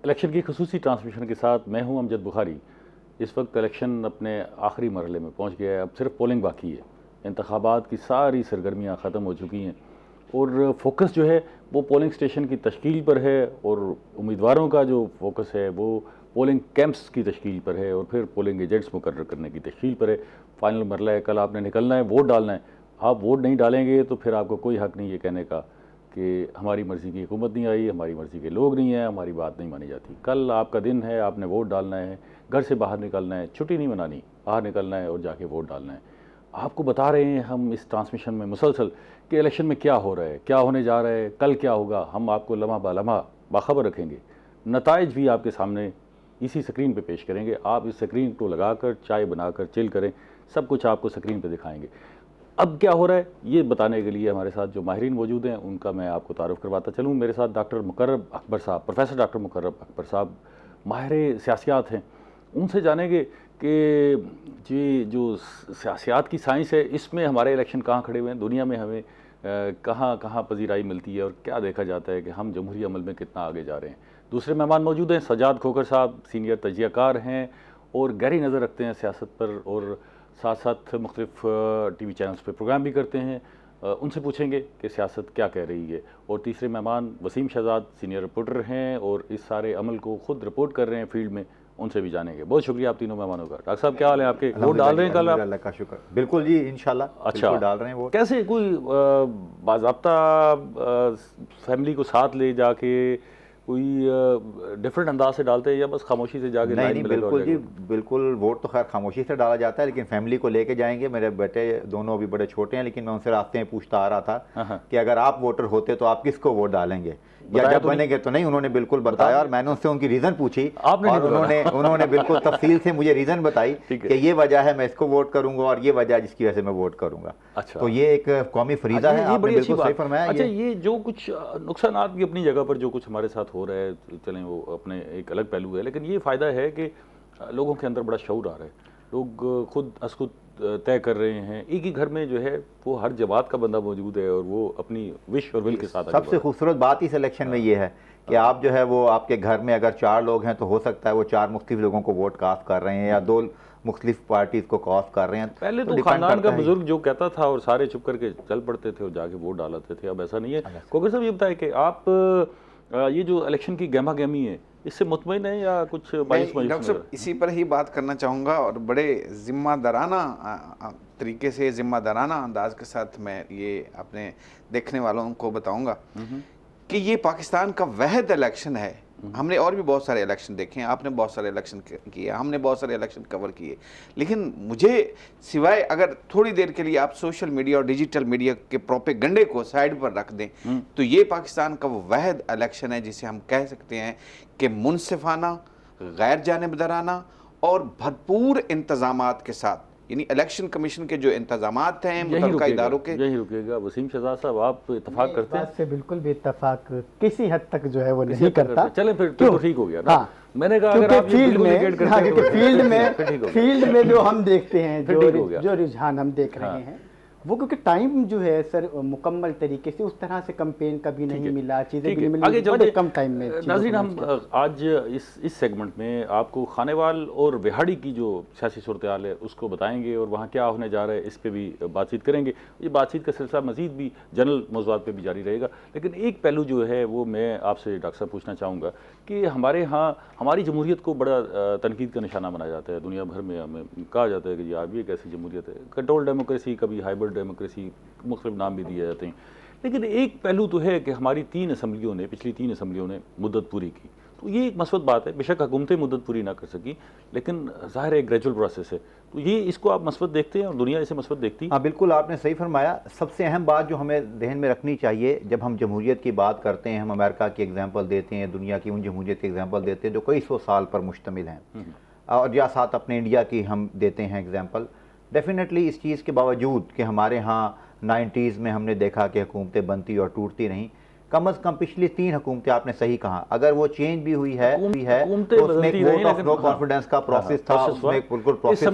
Election की खसूसी transmission के साथ मैं हूं अमजद बुखारी। इस वक्त इलेक्शन अपने आखिरी मरहले में पहुंच गया है, अब सिर्फ पोलिंग बाकी है। इंतखाबात की सारी सरगर्मियां ख़त्म हो चुकी हैं और फोकस जो है वो पोलिंग स्टेशन की तश्कील पर है और उम्मीदवारों का जो फोकस है वो पोलिंग कैंप्स की तश्कील पर है और फिर पोलिंग एजेंट्स मुकर्रर करने की तश्कील पर है। फाइनल मरला है, कल आपने निकलना है, वोट डालना है। आप वोट नहीं डालेंगे तो फिर आपको कोई हक़ नहीं ये कहने का कि हमारी मर्ज़ी की हुकूमत नहीं आई, हमारी मर्ज़ी के लोग नहीं हैं, हमारी बात नहीं मानी जाती। कल आपका दिन है, आपने वोट डालना है, घर से बाहर निकलना है, छुट्टी नहीं मनानी, बाहर निकलना है और जाके वोट डालना है। आपको बता रहे हैं हम इस ट्रांसमिशन में मुसलसल कि इलेक्शन में क्या हो रहा है, क्या होने जा रहा है, कल क्या होगा। हम आपको लम्हा ब लम्हा बाखबर रखेंगे, नताइज भी आपके सामने इसी स्क्रीन पे पेश करेंगे। आप इस स्क्रीन को लगाकर चाय बनाकर चिल करें, सब कुछ आपको स्क्रीन पे दिखाएंगे। अब क्या हो रहा है ये बताने के लिए हमारे साथ जो माहिरीन मौजूद हैं उनका मैं आपको तारुफ करवाता चलूँ। मेरे साथ डॉक्टर मुकर्रब अकबर साहब, प्रोफेसर डॉक्टर मुकर्रब अकबर साहब माहिर सियासियात हैं। उनसे जानेंगे कि जी जो सियासियात की साइंस है इसमें हमारे इलेक्शन कहाँ खड़े हुए हैं, दुनिया में हमें कहाँ कहाँ पजीराई मिलती है और क्या देखा जाता है कि हम जमहूरी अमल में कितना आगे जा रहे हैं। दूसरे मेहमान मौजूद हैं, सज्जाद खोखर साहब सीनियर तजियाकार हैं और गहरी नज़र रखते हैं सियासत पर और साथ साथ मुख्तलिफ टीवी चैनल्स पे प्रोग्राम भी करते हैं। उनसे पूछेंगे कि सियासत क्या कह रही है। और तीसरे मेहमान वसीम शहजाद सीनियर रिपोर्टर हैं और इस सारे अमल को खुद रिपोर्ट कर रहे हैं फील्ड में, उनसे भी जानेंगे। बहुत शुक्रिया आप तीनों मेहमानों का। डॉक्टर साहब क्या हाल है आपके? वोट डाल रहे हैं कल आप? अल्लाह का शुक्र, बिल्कुल जी, इंशाल्लाह। अच्छा, डाल रहे हैं वोट। कैसे कोई बाज़ाब्ता फैमिली को साथ ले जाके कोई डिफरेंट अंदाज से डालते हैं या बस खामोशी से जाके? नहीं, बिल्कुल जी, बिल्कुल। वोट तो खैर खामोशी से डाला जाता है, लेकिन फैमिली को लेके जाएंगे। मेरे बेटे दोनों अभी बड़े छोटे हैं, लेकिन मैं उनसे रास्ते में पूछता आ रहा था कि अगर आप वोटर होते तो आप किसको वोट डालेंगे या जब बनेंगे तो नहीं। उन्होंने बिल्कुल बताया और मैंने उनसे उनकी रीज़न पूछी और उन्होंने बिल्कुल तफसील से मुझे रीज़न बताई कि ये वजह है मैं इसको वोट करूंगा और ये वजह है जिसकी वजह से मैं वोट करूंगा। अच्छा, तो ये एक कौमी फरीदा है, आपने बिल्कुल सही फरमाया। अच्छा, ये जो कुछ नुकसानात भी अपनी जगह पर जो कुछ हमारे साथ हो रहा है, चलें वो अपने एक अलग पहलू है, लेकिन ये फ़ायदा है कि लोगों के अंदर बड़ा शऊर आ रहा है। लोग खुद अस खुद तय कर रहे हैं। एक ही घर में जो है वो हर जमात का बंदा मौजूद है और वो अपनी विश और विल के साथ। सबसे खूबसूरत बात इस इलेक्शन में ये है कि आप जो है वो आपके घर में अगर 4 लोग हैं तो हो सकता है वो 4 मुख्तलिफ लोगों को वोट कास्ट कर रहे हैं या 2 मुख्तलिफ पार्टीज को कास्ट कर रहे हैं। पहले तो खानदान का बुजुर्ग जो कहता था और सारे चुप करके चल पड़ते थे और जाके वोट डालते थे, अब ऐसा नहीं है। खोखर साहब ये बताए कि आप ये जो इलेक्शन की गहमा गहमी है इससे मुतमईन है या कुछ मायूस? डॉक्टर साहब इसी पर ही बात करना चाहूँगा और बड़े जिम्मेदाराना तरीके से, जिम्मेदाराना अंदाज के साथ मैं ये अपने देखने वालों को बताऊँगा कि ये पाकिस्तान का वहद इलेक्शन है। हमने और भी बहुत सारे इलेक्शन देखे हैं, आपने बहुत सारे इलेक्शन किए, हमने बहुत सारे इलेक्शन कवर किए, लेकिन मुझे सिवाय अगर थोड़ी देर के लिए आप सोशल मीडिया और डिजिटल मीडिया के प्रोपेगंडे को साइड पर रख दें तो ये पाकिस्तान का वो वहद इलेक्शन है जिसे हम कह सकते हैं कि मुनसिफाना, गैर जानिबदाराना और भरपूर इंतजामात के साथ, यानी इलेक्शन कमीशन के जो इंतजामात हैं मुतल्लिका इदारों के। यही रुकेगा। वसीम शहजाद साहब आप इत्तेफाक करते हैं? से बिल्कुल भी इत्तेफाक किसी हद तक जो है वो नहीं करता। चलें फिर तो ठीक हो गया ना। हाँ, मैंने कहा अगर आप फील्ड में जो हम देखते हैं, जो रुझान हम देख रहे हैं वो, क्योंकि टाइम जो है सर मुकम्मल तरीके से उस तरह से कैंपेन कभी नहीं मिला, चीज़ें भी नहीं मिली, बड़े कम टाइम में। नाज़रीन, हम आज इस सेगमेंट में आपको खानेवाल और बिहाड़ी की जो सियासी सूरत हाल है उसको बताएंगे और वहाँ क्या होने जा रहा है इस पर भी बातचीत करेंगे। ये बातचीत का सिलसिला मज़ीद भी जनरल मौज़ूआत पर भी जारी रहेगा, लेकिन एक पहलू जो है वो मैं आपसे डॉक्टर साहब पूछना चाहूँगा कि हमारे यहाँ हमारी जमहूरियत को बड़ा तनकीद का निशाना बनाया जाता है। दुनिया भर में हमें कहा जाता है कि आप ये कैसी जमहूरियत है, कंट्रोल डेमोक्रेसी, कभी हाइब्रिड डेमोक्रेसी, मुख्तलिफ नाम भी दिए जाते हैं। लेकिन एक पहलू तो है कि हमारी 3 असम्बलियों ने, पिछली 3 असम्बलियों ने मुद्दत पूरी की, तो ये एक मस्बत बात है। बेशक हुकूमतें मुद्दत पूरी ना कर सकी, लेकिन ज़ाहिर है ग्रेजुअल प्रोसेस है, तो ये इसको आप मस्बत देखते हैं और दुनिया इसे मस्बत देखती है? हाँ, बिल्कुल आपने सही फरमाया। सबसे अहम बात जो हमें जहन में रखनी चाहिए जब हम जमहूरियत की बात करते हैं, हम अमेरिका की एग्जाम्पल देते हैं, दुनिया की उन जमहूरियत की एग्जाम्पल देते हैं जो कई 100 साल पर मुश्तमिल हैं, और या साथ अपने इंडिया की हम देते हैं एग्जाम्पल। डेफिनेटली इस चीज़ के बावजूद कि हमारे यहाँ 90s में हमने देखा कि हुकूमतें बनती और टूटती रहीं, कम अज़ कम पिछली 3 हुकूमतें, आपने सही कहा, अगर वो चेंज भी हुई है तो उसमें एक वोट ऑफ नो कॉन्फिडेंस का प्रोसेस था, उसमें बिल्कुल प्रोसेस हुआ,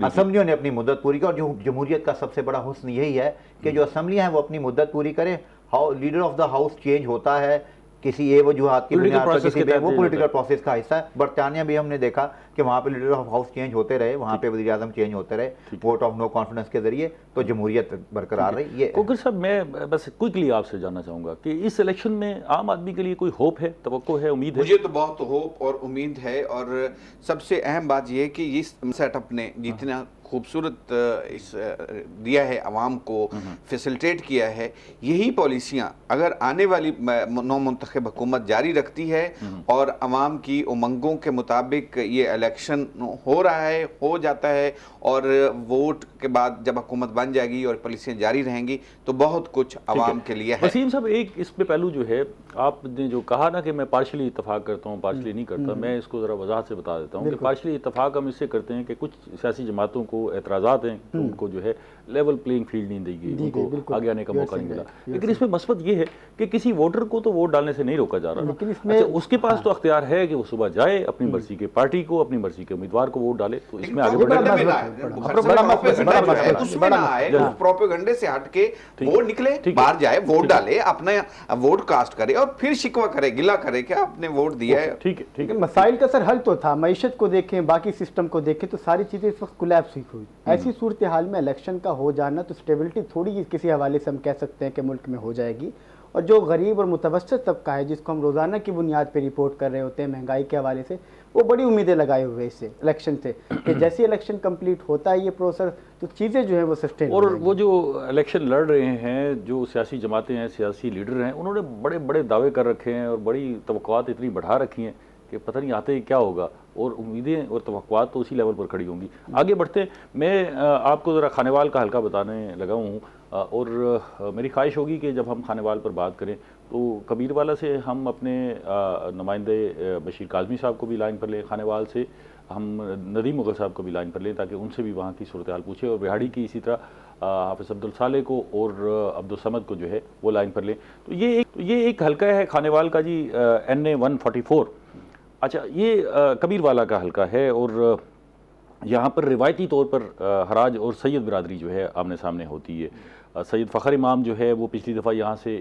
असम्बलियों ने अपनी मुद्दत पूरी की। और जो जमहूरियत का सबसे बड़ा हुस्न यही है कि जो असम्बलियाँ हैं वो अपनी मुद्दत पूरी करें, leader of the house change होता है, किसी ये वजूहात की बुनियाद पर किसी वो पॉलिटिकल होता प्रोसेस का हिस्सा है। बरतानिया भी हमने देखा कि वहाँ पे लीडर ऑफ हाउस चेंज होते रहे, वहाँ पे वज़ीर आज़म चेंज होते रहे, वोट ऑफ नो कॉन्फिडेंस के जरिए, तो जमहूरियत बरकरार रही। ये कोकर साहब, मैं बस क्विकली आपसे जानना चाहूँगा कि इस इलेक्शन में आम आदमी के लिए कोई होप है, तवक्को है, उम्मीद है? मुझे तो बहुत होप और उम्मीद है, और सबसे अहम बात यह है कि इस सेटअप ने जितना खूबसूरत इस दिया है आवाम को, फैसिलिटेट किया है, यही पॉलिसियां अगर आने वाली नौ मुंतखब हुकूमत जारी रखती है और आवाम की उमंगों के मुताबिक ये इलेक्शन हो रहा है, हो जाता है, और वोट के बाद जब हुकूमत बन जाएगी और पॉलिसियां जारी रहेंगी तो बहुत कुछ आवाम के लिए है। वसीम साहब, एक इस पे पहलू जो है, आपने जो कहा ना कि मैं पार्शली इतफाक करता हूँ, पार्शली नहीं करता, मैं इसको ज़रा वजाहत से बता देता हूँ कि पार्शली इतफाक हम इससे करते हैं कि कुछ सियासी जमातों को एतराज़ात हैं तो उनको जो है लेवल प्लेइंग फील्ड नहीं दी गई, उनको आगे आने का मौका नहीं मिला। लेकिन इसमें मसबत ये है कि किसी वोटर को तो वोट डालने से नहीं रोका जा रहा। अच्छा, उसके पास तो अख्तियार है कि वो सुबह जाए, अपनी मर्जी के पार्टी को, अपनी मर्जी के उम्मीदवार को वोट डाले, तो इसमें आगे प्रोपेगेंडे से हट के वोट निकले, बाहर जाए, वोट डाले, अपना वोट कास्ट करे और फिर शिकवा करे, गिला करे कि आपने वोट दिया है। ठीक है। मसाइल का सर हल तो था, मईशत को देखें, बाकी सिस्टम को देखें तो सारी चीजें इस वक्त कोलैप्स हुई। ऐसी सूरत हाल में इलेक्शन का हो जाना तो स्टेबिलिटी थोड़ी किसी हवाले से हम कह सकते हैं कि मुल्क में हो जाएगी। और जो गरीब और मुतवस्सित तबका है, जिसको हम रोज़ाना की बुनियाद पर रिपोर्ट कर रहे होते हैं महंगाई के हवाले से, वो बड़ी उम्मीदें लगाए हुए हैं इससे इलेक्शन से कि जैसे इलेक्शन कंप्लीट होता है ये प्रोसेस, तो चीज़ें जो है वो सस्टेन। और वो जो इलेक्शन लड़ रहे हैं, जो सियासी जमातें हैं, सियासी लीडर हैं, उन्होंने बड़े बड़े दावे कर रखे हैं और बड़ी तवक्कुआत इतनी बढ़ा रखी हैं कि पता नहीं आते ही क्या होगा, और उम्मीदें और तवक्कुआत तो उसी लेवल पर खड़ी होंगी। आगे बढ़ते, मैं आपको ज़रा खानेवाल का हल्का बताने लगा हूँ, और मेरी ख्वाहिश होगी कि जब हम खानेवाल पर बात करें तो कबीरवाला से हम अपने नुमाइंदे बशीर काज़मी साहब को भी लाइन पर लें, खानेवाल से हम नदीम मुग़ल साहब को भी लाइन पर लें, ताकि उनसे भी वहाँ की सूरत हाल पूछें, और बिहाड़ी की इसी तरह हाफिज़ अब्दुल साले को और अब्दुल समद को जो है वो लाइन पर लें। तो ये एक हल्का है खानेवाल का जी, NA 144। अच्छा, ये कबीरवाला का हल्का है, और यहाँ पर रिवायती तौर पर हराज और सैयद बिरादरी जो है आमने सामने होती है। सैयद फ़खर इमाम जो है वो पिछली दफ़ा यहाँ से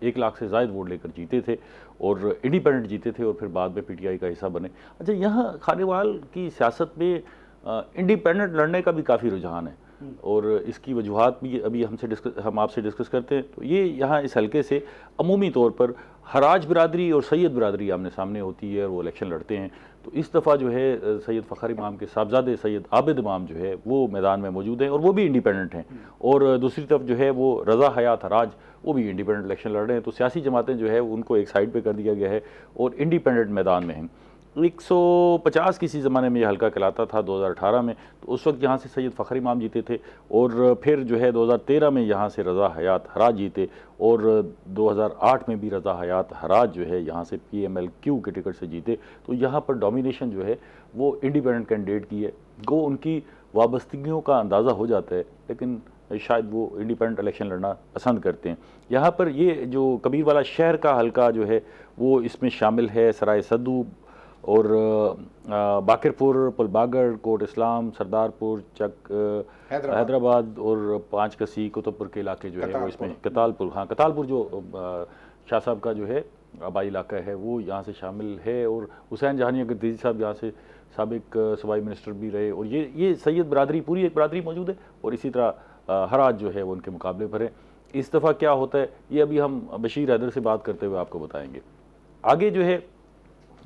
1 लाख से ज़ायद वोट लेकर जीते थे, और इंडिपेंडेंट जीते थे, और फिर बाद में PTI का हिस्सा बने। अच्छा, यहाँ खानेवाल की सियासत में इंडिपेंडेंट लड़ने का भी काफ़ी रुझान है, और इसकी वजूहात भी अभी हम आपसे डिस्कस करते हैं। तो ये यहाँ इस हल्के से अमूमी तौर पर हराज बिरादरी और सैयद बिरादरी आमने सामने होती है और वो इलेक्शन लड़ते हैं। तो इस दफ़ा जो है सैयद फ़खर इमाम के साहबजादे सैयद आबिद इमाम जो है वो मैदान में मौजूद हैं, और वो भी इंडिपेंडेंट हैं, और दूसरी तरफ जो है वो रज़ा हयात हराज वो भी इंडिपेंडेंट इलेक्शन लड़ रहे हैं। तो सियासी जमातें जो है उनको एक साइड पे कर दिया गया है और इंडिपेंडेंट मैदान में हैं। 150 किसी ज़माने में ये हल्का कहलाता था 2018 में, तो उस वक्त यहाँ से सैयद फ़खर इमाम जीते थे, और फिर जो है 2013 में यहाँ से रज़ा हयात हराज जीते, और 2008 में भी रज़ा हयात हराज जो है यहाँ से PMLQ के टिकट से जीते। तो यहाँ पर डोमिनेशन जो है वो इंडिपेंडेंट कैंडिडेट की है। गो उनकी वाबस्तगियों का अंदाज़ा हो जाता है, लेकिन शायद वो इंडिपेंडेंट इलेक्शन लड़ना पसंद करते हैं। यहाँ पर ये जो कबीरवाला शहर का हल्का जो है वो इसमें शामिल है। सराय सद्दू और बाकिरपुर, पुलबागढ़, कोट इस्लाम, सरदारपुर, चक, हैदराबाद और 5 कसी, कुतुबपुर के इलाके जो है वो इसमें, कतालपुर, हाँ कतालपुर जो शाह साहब का जो है आबाई इलाका है वो यहाँ से शामिल है, और हुसैन जहानी गद्दी साहब यहाँ से साबिक सूबाई मिनिस्टर भी रहे, और ये सैयद बिरादरी, पूरी एक बिरादरी मौजूद है, और इसी तरह हराज जो है वो उनके मुकाबले पर है। इस दफ़ा क्या होता है ये अभी हम बशीर हैदर से बात करते हुए आपको बताएंगे। आगे जो है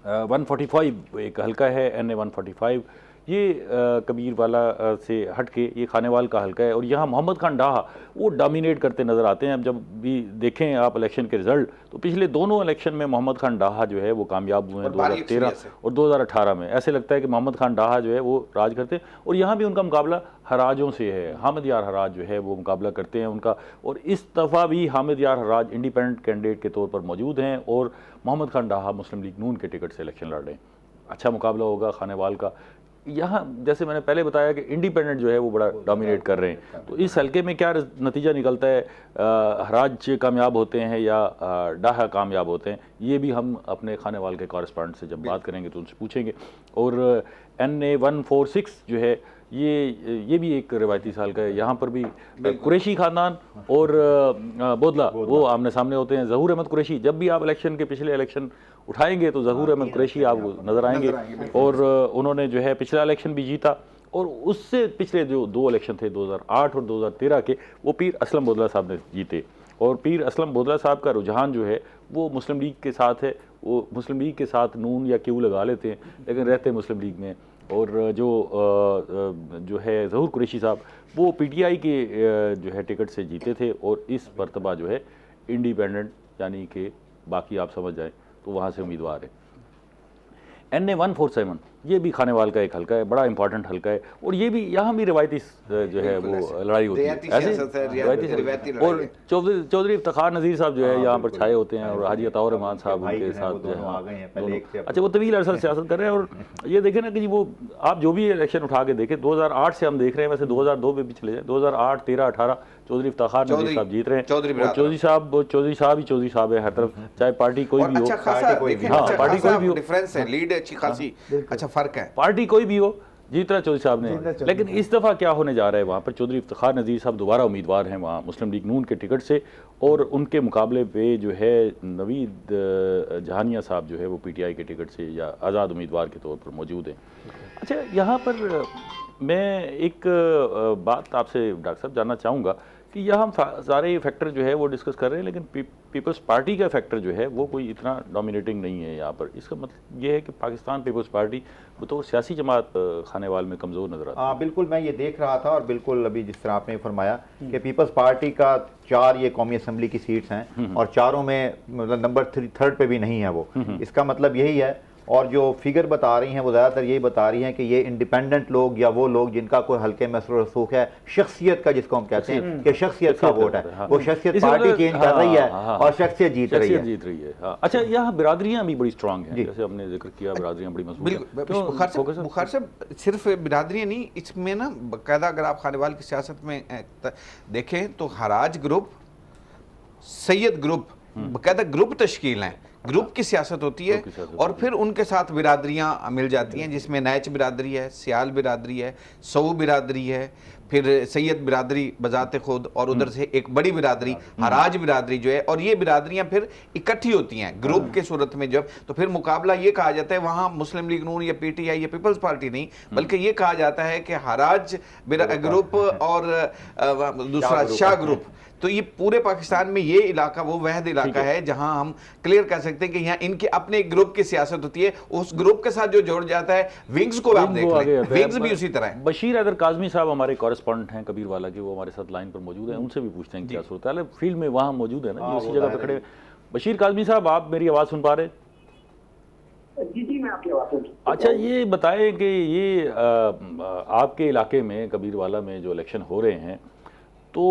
145 एक हल्का है, NA 145, ये कबीरवाला से हट के ये खानेवाल का हल्का है, और यहाँ मोहम्मद खान डाहा वो डोमिनेट करते नज़र आते हैं। अब जब भी देखें आप इलेक्शन के रिजल्ट, तो पिछले दोनों इलेक्शन में मोहम्मद खान डाहा जो है वो कामयाब हुए हैं, 2013 और 2018 में। ऐसे लगता है कि मोहम्मद खान डाहा जो है वो राज करते हैं, और यहाँ भी उनका मुकाबला हराजों से है। हामिद यार हराज जो है वो मुकाबला करते हैं उनका, और इस दफ़ा भी हामिद यार हराज इंडिपेंडेंट कैंडिडेट के तौर पर मौजूद हैं, और मोहम्मद खान डाहा मुस्लिम लीग नून के टिकट से इलेक्शन लड़ रहे हैं। अच्छा मुकाबला होगा खानेवाल का। यहाँ जैसे मैंने पहले बताया कि इंडिपेंडेंट जो है वो बड़ा डोमिनेट कर रहे हैं, तो इस हल्के में क्या नतीजा निकलता है, हराज कामयाब होते हैं या डाहा कामयाब होते हैं, ये भी हम अपने खानेवाल के कॉरेस्पॉन्डेंट से जब बात करेंगे तो उनसे पूछेंगे। और NA-146 जो है ये भी एक रिवायती साल का है, यहाँ पर भी कुरैशी खानदान और बोदला वो आमने सामने होते हैं। ज़हूर अहमद कुरैशी, जब भी आप इलेक्शन के पिछले इलेक्शन उठाएंगे तो ज़हूर अहमद कुरैशी आपको नज़र आएंगे, और उन्होंने जो है पिछला इलेक्शन भी जीता, और उससे पिछले जो 2 इलेक्शन थे 2008 और 2013 के, वो पीर असलम बोदला साहब ने जीते। और पीर असलम बोदला साहब का रुझान जो है वो मुस्लिम लीग के साथ है, वो मुस्लिम लीग के साथ नून या क्यू लगा लेते हैं लेकिन रहते मुस्लिम लीग में। और जो है ज़हूर कुरैशी साहब वो PTI के जो है टिकट से जीते थे, और इस मरतबा जो है इंडिपेंडेंट यानी कि बाकी आप समझ जाएं तो वहाँ से उम्मीदवार है। NA-147 ये भी खानेवाल का एक हल्का है, बड़ा इंपॉर्टेंट हल्का है, और ये भी यहाँ भी रिवायती जो है वो लड़ाई होती है, रिवायती। और चौधरी इफ्तिखार नज़ीर साहब जो है यहाँ पर छाए होते हैं, और हाजी अताउर रहमान साहब उनके साथ जो है, अच्छा वो तवील अरसा सियासत कर रहे हैं। और ये देखें ना कि वो आप जो भी इलेक्शन उठा के देखें, 2008 से हम देख रहे हैं, वैसे 2002 में भी चले जाए, 2008, 13, 18 चौधरी इफ्तिखार नज़ीर साहब जीत रहे हैं, और चौधरी साहब ही चौधरी साहब है हर तरफ, चाहे पार्टी कोई भी हो, पार्टी कोई भी हो, डिफरेंस है, लीड अच्छी खासी, अच्छा फर्क है, पार्टी कोई भी हो, जीत रहा चौधरी साहब ने। लेकिन इस दफ़ा क्या होने जा रहा है, वहाँ पर चौधरी इफ्तिखार नज़ीर साहब दोबारा उम्मीदवार हैं वहाँ मुस्लिम लीग नून के टिकट से, और उनके मुकाबले पे जो है नवीद जहानिया साहब जो है वो PTI के टिकट से या आज़ाद उम्मीदवार के तौर पर मौजूद हैं। अच्छा, यहाँ पर मैं एक बात आपसे डॉक्टर साहब जानना चाहूँगा कि यह हम सारे फैक्टर जो है वो डिस्कस कर रहे हैं, लेकिन पीपल्स पार्टी का फैक्टर जो है वो कोई इतना डोमिनेटिंग नहीं है यहाँ पर। इसका मतलब ये है कि पाकिस्तान पीपल्स पार्टी तो सियासी जमात खानेवाल में कमज़ोर नजर आता है। हाँ बिल्कुल, मैं ये देख रहा था, और बिल्कुल अभी जिस तरह आपने फरमाया कि पीपल्स पार्टी का 4 ये कौमी असम्बली की सीट्स हैं, और चारों में मतलब नंबर 3 पे भी नहीं है वो। इसका मतलब यही है, और जो फिगर बता रही हैं वो ज़्यादातर यही बता रही हैं कि ये इंडिपेंडेंट लोग या वो लोग जिनका कोई हल्के में असर रसूख है, शख्सियत का जिसको हम कहते हैं कि शख्सियत का वोट है, वो शख्सियत पार्टी चेंज कर रही है और शख्सियत जीत रही है। अच्छा, यहाँ बिरादरियाँ भी बड़ी स्ट्रांग हैं, जैसे हमने जिक्र किया, बिरादरियाँ बड़ी मजबूत हैं। बुखार से सिर्फ बिरादरियाँ नहीं, इसमें ना बाकायदा अगर आप खानेवाल की सियासत में देखें तो हराज ग्रुप, सैयद ग्रुप, बाकायदा ग्रुप तश्कील हैं, ग्रुप की सियासत होती है, और फिर उनके साथ बिरादरियां मिल जाती हैं, जिसमें नैच बिरादरी है, सियाल बिरादरी है, सऊ बिरादरी है, फिर सैयद बिरादरी बजाते खुद, और उधर से एक बड़ी बिरादरी हराज बिरादरी जो है, और ये बिरादरियां फिर इकट्ठी होती हैं ग्रुप के सूरत में जब, तो फिर मुकाबला ये कहा जाता है वहाँ मुस्लिम लीग नून या PTI या पीपल्स पार्टी नहीं, बल्कि ये कहा जाता है कि हराज ग्रुप और दूसरा शाह ग्रुप। तो ये पूरे पाकिस्तान में ये इलाका वो वहद इलाका है जहां हम क्लियर कर सकते हैं कि यहाँ इनके अपने एक ग्रुप की सियासत होती है, उस ग्रुप के साथ जो जोड़ जाता है विंग्स को आप देख लें, विंग्स भी उसी तरह है। बशीर हैदर काज़मी साहब हमारे कॉरेस्पॉन्डेंट हैं कबीर वाला के, वो हमारे साथ लाइन पर मौजूद हैं, उनसे भी पूछते हैं क्या सूरत है फील्ड में, वहाँ मौजूद है ना, उसी जगह पर खड़े। बशीर काज़मी साहब, आप मेरी आवाज़ सुन पा रहे? जी, मैं आपकी आवाज़ सुन। अच्छा, ये बताएं कि ये आपके इलाके में कबीर वाला में जो इलेक्शन हो रहे हैं, तो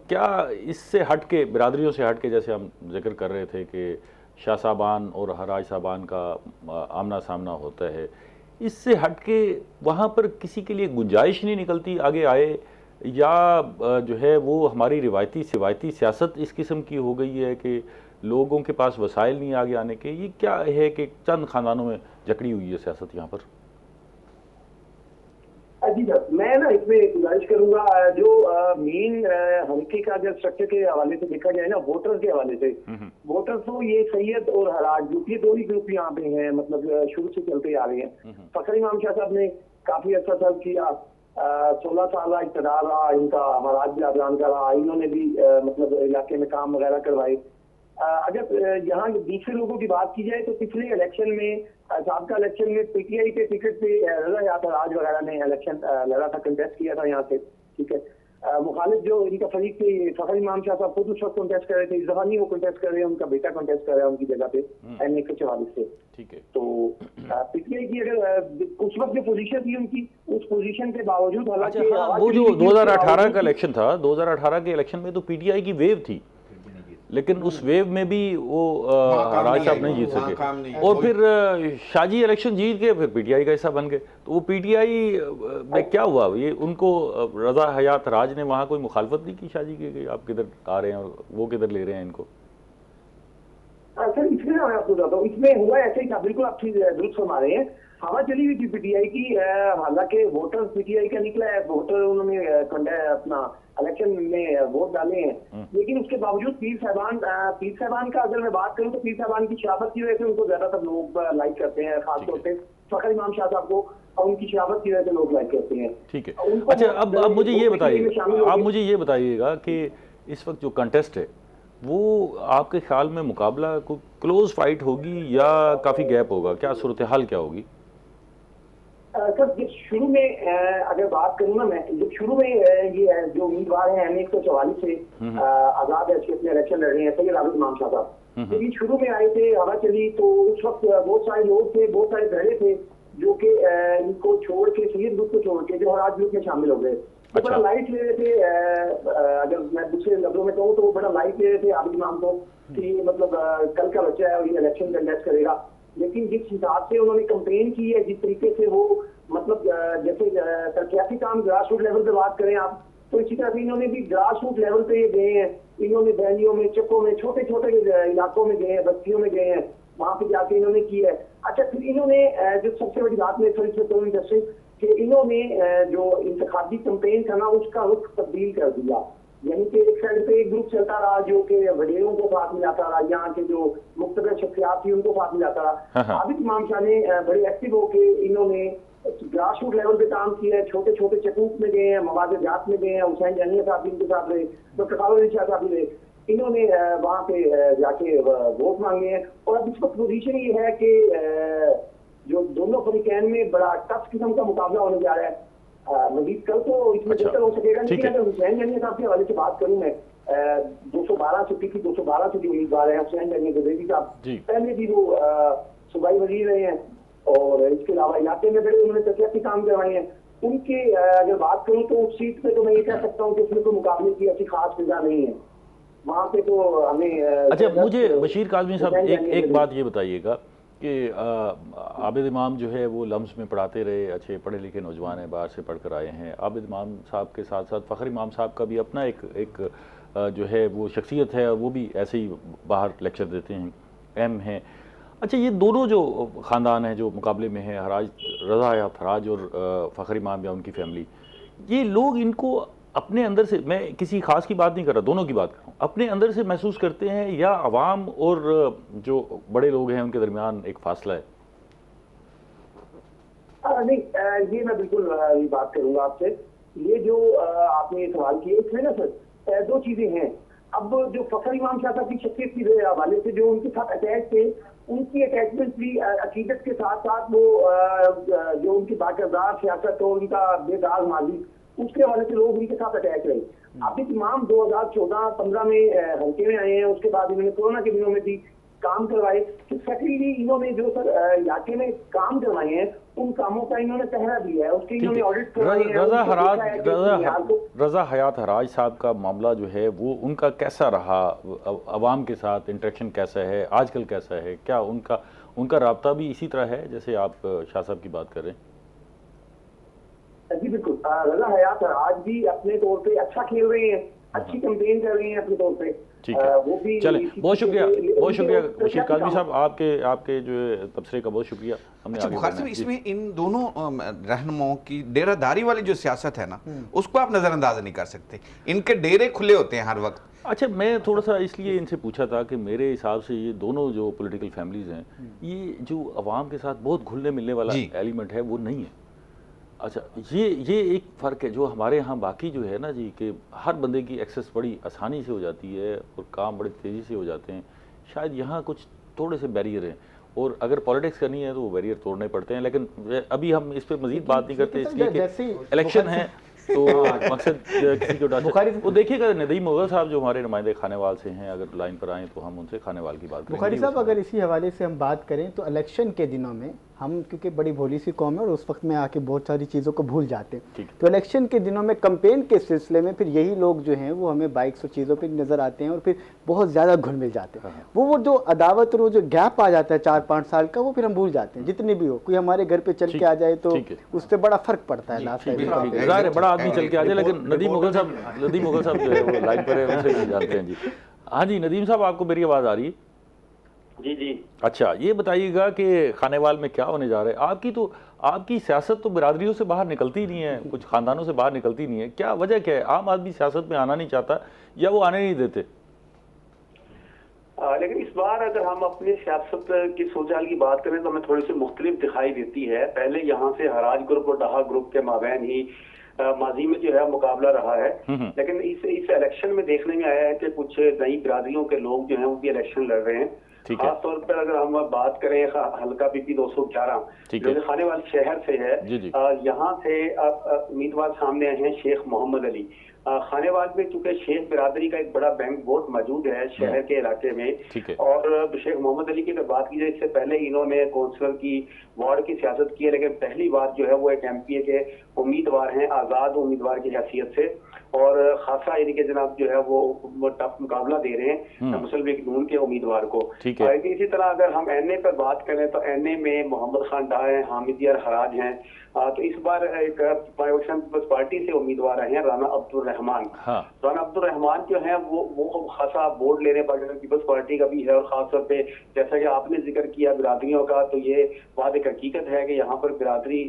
क्या इससे हट के, बिरादरियों से हट के, जैसे हम जिक्र कर रहे थे कि शाह साहबान और हराज साहबान का आमना सामना होता है, इससे हट के वहाँ पर किसी के लिए गुंजाइश नहीं निकलती आगे आए, या जो है वो हमारी रिवायती सियासत इस किस्म की हो गई है कि लोगों के पास वसाइल नहीं आगे आने के? ये क्या है कि चंद खानदानों में जकड़ी हुई है सियासत यहाँ पर? जी सर, मैं ना इसमें गुजारिश करूंगा, जो मेन हल्के का अगर स्ट्रक्चर के हवाले से देखा जाए ना, वोटर्स के हवाले से, वोटर्स तो ये सैयद और हराज ग्रुप, ये दो ही ग्रुप यहाँ पे हैं, मतलब शुरू से चलते आ रहे हैं। फखर इमाम शाह साहब ने काफी अच्छा सर्व किया, 16 साल इक़्तिदार रहा इनका, हराज भी अफगान का रहा, इन्होंने भी मतलब इलाके में काम वगैरह करवाए। अगर यहाँ दूसरे लोगों की बात की जाए तो पिछले इलेक्शन में, साबका इलेक्शन में PTI के टिकट पे रजा यासर राज वगैरह ने इलेक्शन लड़ा था, कंटेस्ट किया था यहाँ से, ठीक है। मुखालिफ जो इनका फरीक थे, फखर इमाम शाह साहब खुद उस वक्त कंटेस्ट कर रहे थे, इस दफा नहीं वो कंटेस्ट कर रहे हैं, उनका बेटा कंटेस्ट कर रहा है उनकी जगह पे NA के 44 से, ठीक है। तो PTI की अगर उस वक्त जो पोजीशन थी उनकी, उस पोजीशन के बावजूद, हालांकि वो जो 2018 का इलेक्शन था, 2018 के इलेक्शन में तो PTI की वेव थी, लेकिन उस वेव में भी वो काम राज नहीं साहब आई, नहीं जीत वहाँ सके काम नहीं आई। और फिर शाजी इलेक्शन जीत के फिर पीटीआई का हिस्सा बन गए। तो वो पीटीआई में क्या हुआ, ये उनको रजा हयात राज ने वहाँ कोई मुखालफत नहीं की शाजी की कि आप किधर आ रहे हैं और वो किधर ले रहे हैं इनको? सर इसमें मैं आपको बताता हूँ, इसमें हुआ ऐसे ही था, बिल्कुल आप ठीक दुरुस्त फरमा रहे हैं। हवा चली हुई थी पीटीआई की, हालांकि वोटर पीटीआई का निकला है, वोटर उन्होंने अपना इलेक्शन में वोट डाले हैं, लेकिन उसके बावजूद पीर साहबान का अगर मैं बात करूं तो पीर साहबान की शराफत की वजह से उनको ज्यादातर लोग लाइक करते हैं, खासतौर पे फखर इमाम शाह साहब को, और उनकी शराफत की वजह से लोग लाइक करते हैं। ठीक है, अच्छा अब मुझे ये बताइए, आप मुझे ये बताइएगा कि इस वक्त जो कंटेस्ट है वो आपके ख्याल में मुकाबला को क्लोज फाइट होगी या काफ़ी गैप होगा, क्या सूरत हाल क्या होगी? सर जब शुरू में अगर बात करूँ ना मैं, जब शुरू में ये जो उम्मीदवार हैं M144 से आजाद हैसियत में इलेक्शन लड़ रहे हैं, सैयद आबिद इमाम शाह साहब, जब ये शुरू में आए थे, हवा चली, तो उस वक्त बहुत सारे लोग थे, बहुत सारे धड़े थे जो कि इनको छोड़ के, सैयद ग्रुप को छोड़ के जो हराज ग्रुप में शामिल हो गए। तो बड़ा लाइट ले रहे थे, अगर मैं दूसरे लफ्जों में कहूँ तो वो बड़ा लाइट ले रहे थे आबिद इमाम को कि मतलब कल का बच्चा है और ये इलेक्शन कंटेस्ट करेगा। लेकिन जिस हिसाब से उन्होंने कंपेन की है, जिस तरीके से वो मतलब जैसे तरक्याती काम ग्रास रूट लेवल पे बात करें आप, तो इसी तरह से इन्होंने भी ग्रास रूट लेवल पे ये गए हैं, इन्होंने वैलियों में, चक्कों में, छोटे छोटे इलाकों में गए हैं, बस्तियों में गए हैं, वहां पे जाके इन्होंने किया है। अच्छा फिर इन्होंने जो सबसे बड़ी बात में तो इंडस्ट्री कि इन्होंने जो इंतखाबी कंपेन था ना उसका रुख तब्दील कर दिया, यानी कि एक साइड पे एक ग्रुप चलता रहा जो कि वडेरों को साथ मिलाता रहा, यहाँ के जो मुख्तलिफ शख्सियात थी उनको साथ मिलाता रहा। आबिद इमाम शाह ने बड़े एक्टिव होके इन्होंने ग्रास रूट लेवल पे काम किया है, छोटे छोटे चकूक में गए हैं, मवाद जात में गए हैं, हुसैन जानिया साहब भी इनके साथ रहे, डॉक्टर कावल शाह साहब भी रहे, इन्होंने वहाँ पे जाके वोट मांगे हैं। और अब इस वक्त पोजीशन ये है कि जो दोनों फरीकैन में बड़ा टफ किस्म का मुकाबला होने जा रहा है। मजीद कल तो इसमें बेहतर हो सकेगा, लेकिन अगर हुसैन जानिया साहब के हवाले से बात करूँ मैं, 212 से पीपी 212 से जो उम्मीदवार है हुसैन जानिया गदेवी साहब, पहले भी वो सूबाई वजीर रहे हैं और इसके अलावा इलाके में बड़े उन्होंने तरक्याती काम करवाए हैं। उनके अगर बात करूँ तो उस सीट पे तो मैं ये कह सकता हूँ कि उसमें कोई मुकाबले की ऐसी खास फिजा नहीं है वहाँ पे, तो हमें अच्छा मुझे बशीर काज़मी साहब एक बात ये बताइएगा कि आबिद इमाम जो है वो लम्स में पढ़ाते रहे, अच्छे पढ़े लिखे नौजवान हैं, बाहर से पढ़ कर आए हैं। आबिद इमाम साहब के साथ साथ फ़खर इमाम साहब का भी अपना एक जो है वो शख्सियत है, वो भी ऐसे ही बाहर लेक्चर देते हैं, अहम हैं। अच्छा ये दोनों जो ख़ानदान हैं जो मुकाबले में हैं, हराज रज़ा हयात हराज और फ़खर इमाम या उनकी फैमिली, ये लोग इनको अपने अंदर से, मैं किसी खास की बात नहीं कर रहा, दोनों की बात कर रहा हूँ, अपने अंदर से महसूस करते हैं या अवाम और जो बड़े लोग हैं उनके दरमियान एक फासला है? नहीं, ये मैं बिल्कुल ये बात करूंगा आपसे। ये जो आपने ये सवाल किया इसमें ना सर दो चीजें हैं। अब जो फखर इमाम शाह साहब की शख्सियत के हवाले से जो उनके साथ अटैच थे, उनकी अटैचमेंट भी अकीदत के साथ साथ वो जो उनकी बाकिरदार सियासत और उनका बेदाग माजी, उसके हवाले से लोग उनके साथ अटैच रहे। आबिद इमाम 2014-15 में हल्के में आए हैं, उसके बाद इन्होंने कोरोना के दिनों में भी काम करवाए। तो सेकेंडली इन्होंने जो सर इलाके में काम करवाए हैं उन कामों का इन्होंने पहरा दिया है, उसके इन्होंने ऑडिट करवाए हैं। रज़ा हयात हराज साहब का मामला जो है वो उनका कैसा रहा, अवाम के साथ इंटरेक्शन कैसा है, आजकल कैसा है, क्या उनका राब्ता भी इसी तरह है जैसे आप शाह साहब की बात कर रहे हैं? जी बिल्कुल, रज़ा हयात आज भी अपने तौर पे अच्छा खेल रहे हैं, अच्छी कैंपेन कर रहे हैं अपने तौर पे। ठीक है, वो भी चले, बहुत शुक्रिया बशीर काज़मी साहब, आपके जो तबसरे का बहुत शुक्रिया। हमने अच्छा बुखारी साहब, इसमें इन दोनों रहनुमाओं की डेरादारी वाली जो सियासत है ना, उसको आप नज़रअंदाज नहीं कर सकते, इनके डेरे खुले होते हैं हर वक्त। अच्छा मैं थोड़ा सा इसलिए इनसे पूछा था कि मेरे हिसाब से ये दोनों जो पॉलिटिकल फैमिलीज़ हैं, ये जो अवाम के साथ बहुत घुलने मिलने वाला एलिमेंट है वो नहीं है। अच्छा ये एक फ़र्क है जो हमारे यहाँ बाकी जो है ना जी, कि हर बंदे की एक्सेस बड़ी आसानी से हो जाती है और काम बड़ी तेज़ी से हो जाते हैं। शायद यहाँ कुछ थोड़े से बैरियर हैं और अगर पॉलिटिक्स करनी है तो वो बैरियर तोड़ने पड़ते हैं। लेकिन अभी हम इस पर मज़ीद बात नहीं करते इसलिए कि इलेक्शन है तो मकसद किसी को डाल वो देखिएगा। नदीम मुग़ल साहब जो हमारे नुमाइंदे खानेवाल से हैं, अगर लाइन पर आएँ तो हम उनसे खानेवाल की बात करेंगे। बुखारी साहब, अगर इसी हवाले से हम बात करें तो इलेक्शन के दिनों में हम क्योंकि बड़ी भोली सी कौम है और उस वक्त में आके बहुत सारी चीज़ों को भूल जाते हैं। ठीक। तो इलेक्शन के दिनों में कैंपेन के सिलसिले में फिर यही लोग जो हैं वो हमें बाइक्स और चीज़ों पे नज़र आते हैं और फिर बहुत ज़्यादा घुल मिल जाते हैं। वो जो अदावत और वो जो गैप आ जाता है 4-5 साल का, वो फिर हम भूल जाते हैं। जितने भी हो, कोई हमारे घर पे चल के आ जाए तो उससे बड़ा फर्क पड़ता है लास्ट टाइम। बड़ा आदमी चल के आ जाए, लेकिन नदीम मुगल साहब जो है वो लाइन पर है, उनसे नहीं जानते हैं जी। हाँ जी नदीम साहब, आपको मेरी आवाज़ आ रही है? जी जी। अच्छा, ये बताइएगा कि खानेवाल में क्या होने जा रहा है? आपकी सियासत तो बिरादरियों से बाहर निकलती नहीं है, कुछ खानदानों से बाहर निकलती नहीं है, क्या वजह क्या है? आम आदमी सियासत में आना नहीं चाहता या वो आने नहीं देते? लेकिन इस बार अगर हम अपनी सियासत की सूरत की बात करें तो हमें थोड़ी सी मुख्तलिफ दिखाई देती है। पहले यहाँ से हराज ग्रुप और डाहा ग्रुप के माबैन ही माजी में जो है मुकाबला रहा है, लेकिन इस इलेक्शन में देखने में आया है कि कुछ नई बिरादरियों के लोग जो हैं वो भी इलेक्शन लड़ रहे हैं। खास तौर पर अगर हम बात करें हल्का पीपी 211 जो कि खानेवाल शहर से है, यहाँ से उम्मीदवार सामने आए हैं शेख मोहम्मद अली। खानेवाल में चूंकि शेख बिरादरी का एक बड़ा बैंक वोट मौजूद है शहर के इलाके में, और शेख मोहम्मद अली की अगर बात की जाए, इससे पहले इन्होंने कौंसलर की वार्ड की सियासत की है, लेकिन पहली बार जो है वो एक MPA के उम्मीदवार हैं, आजाद उम्मीदवार की हैसियत से, और खासा यानी कि जनाब जो है वो टफ मुकाबला दे रहे हैं मुस्लिम लीग नून के उम्मीदवार को। इसी तरह अगर हम NA पर बात करें तो NA में मोहम्मद खान डाह हैं, हामिद यार हराज हैं। तो इस बार एक पाकिस्तान पीपल्स पार्टी से उम्मीदवार हैं राना अब्दुल रहमान। राना अब्दुल रहमान जो है वो खासा वोट ले रहे हैं पाकिस्तान पीपल्स पार्टी का भी है, और खासतौर पे जैसा कि आपने जिक्र किया बिरादरियों का, तो ये बात एक हकीकत है कि यहाँ पर बिरादरी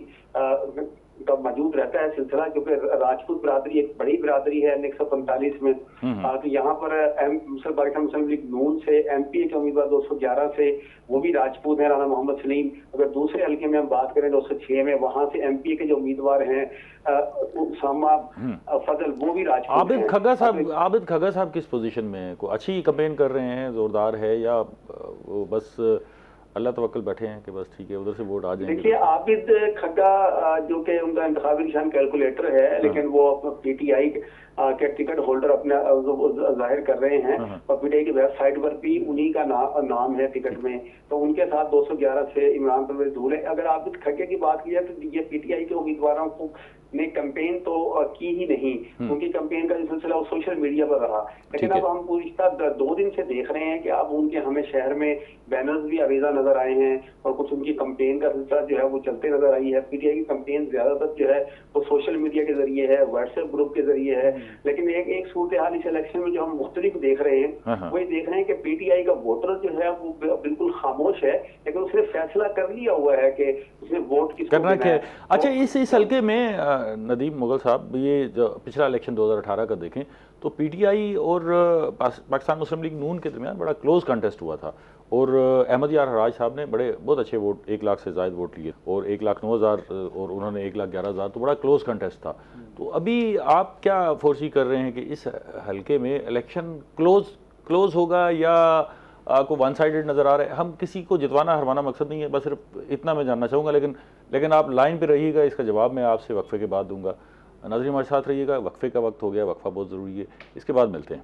का मौजूद रहता है सिलसिला, क्योंकि राजपूत बिरादरी एक बड़ी बिरादरी है 145 में। तो यहाँ पर पाकिस्तान मुस्लिम लीग नून से MPA के उम्मीदवार 211 से वो भी राजपूत हैं, राना मोहम्मद सलीम। अगर दूसरे हल्के में हम बात करें 206 में, वहां से MPA के जो उम्मीदवार हैं उसामा फजल, वो भी राजपूत हैं। आबिद खग्गा साहब किस पोजीशन में है? को अच्छी कैंपेन कर रहे हैं, जोरदार है, या वो बस अल्लाह तवक्कल बैठे हैं कि बस ठीक है उधर से वोट आ जाएंगे? देखिए, आबिद खग्गा जो कि उनका इंतखाबी निशान कैलकुलेटर है, लेकिन वो PTI के टिकट होल्डर अपने जाहिर कर रहे हैं, और PTI की वेबसाइट पर भी उन्हीं का नाम है टिकट में। तो उनके साथ 211 से इमरान परवेज धूल है। अगर आबिद खग्गे की बात की जाए तो ये PTI के उम्मीदवारों को ने कैंपेन तो की ही नहीं, उनकी कैंपेन का जो सिलसिला वो सोशल मीडिया पर रहा। लेकिन अब हम पिछला 2 दिन से देख रहे हैं कि अब उनके हमें शहर में बैनर्स भी आवेजा नजर आए हैं, और कुछ उनकी कैंपेन का सिलसिला जो है वो चलते नजर आई है। PTI की कैंपेन ज्यादातर जो है वो सोशल मीडिया के जरिए है, व्हाट्सएप ग्रुप के जरिए है। लेकिन एक सूरत हाल इस इलेक्शन में जो हम मुख्तलिफ देख रहे हैं, वही देख रहे हैं कि PTI का वोटर जो है वो बिल्कुल खामोश है, लेकिन उसने फैसला कर लिया हुआ है कि उसने वोट किसको करना है। अच्छा, इस हल्के में नदीम मुगल साहब, ये जो पिछला इलेक्शन 2018 का देखें तो PTI और पाकिस्तान मुस्लिम लीग नून के दरमियान बड़ा क्लोज कंटेस्ट हुआ था, और अहमद यार हराज साहब ने बहुत अच्छे वोट, 1 लाख से ज़ायद वोट लिए, और 1,09,000 और उन्होंने 1,11,000, तो बड़ा क्लोज कंटेस्ट था। तो अभी आप क्या फोर्सी कर रहे हैं कि इस हल्के में इलेक्शन क्लोज होगा या आपको वन साइडेड नज़र आ रहा है? हम किसी को जितवाना हरवाना मकसद नहीं है, बस सिर्फ इतना मैं जानना चाहूँगा, लेकिन आप लाइन पे रहिएगा, इसका जवाब मैं आपसे वक्फे के बाद दूंगा। नाज़रीन हमारे साथ रहिएगा, वक्फे का वक्त हो गया, वक्फा बहुत ज़रूरी है, इसके बाद मिलते हैं।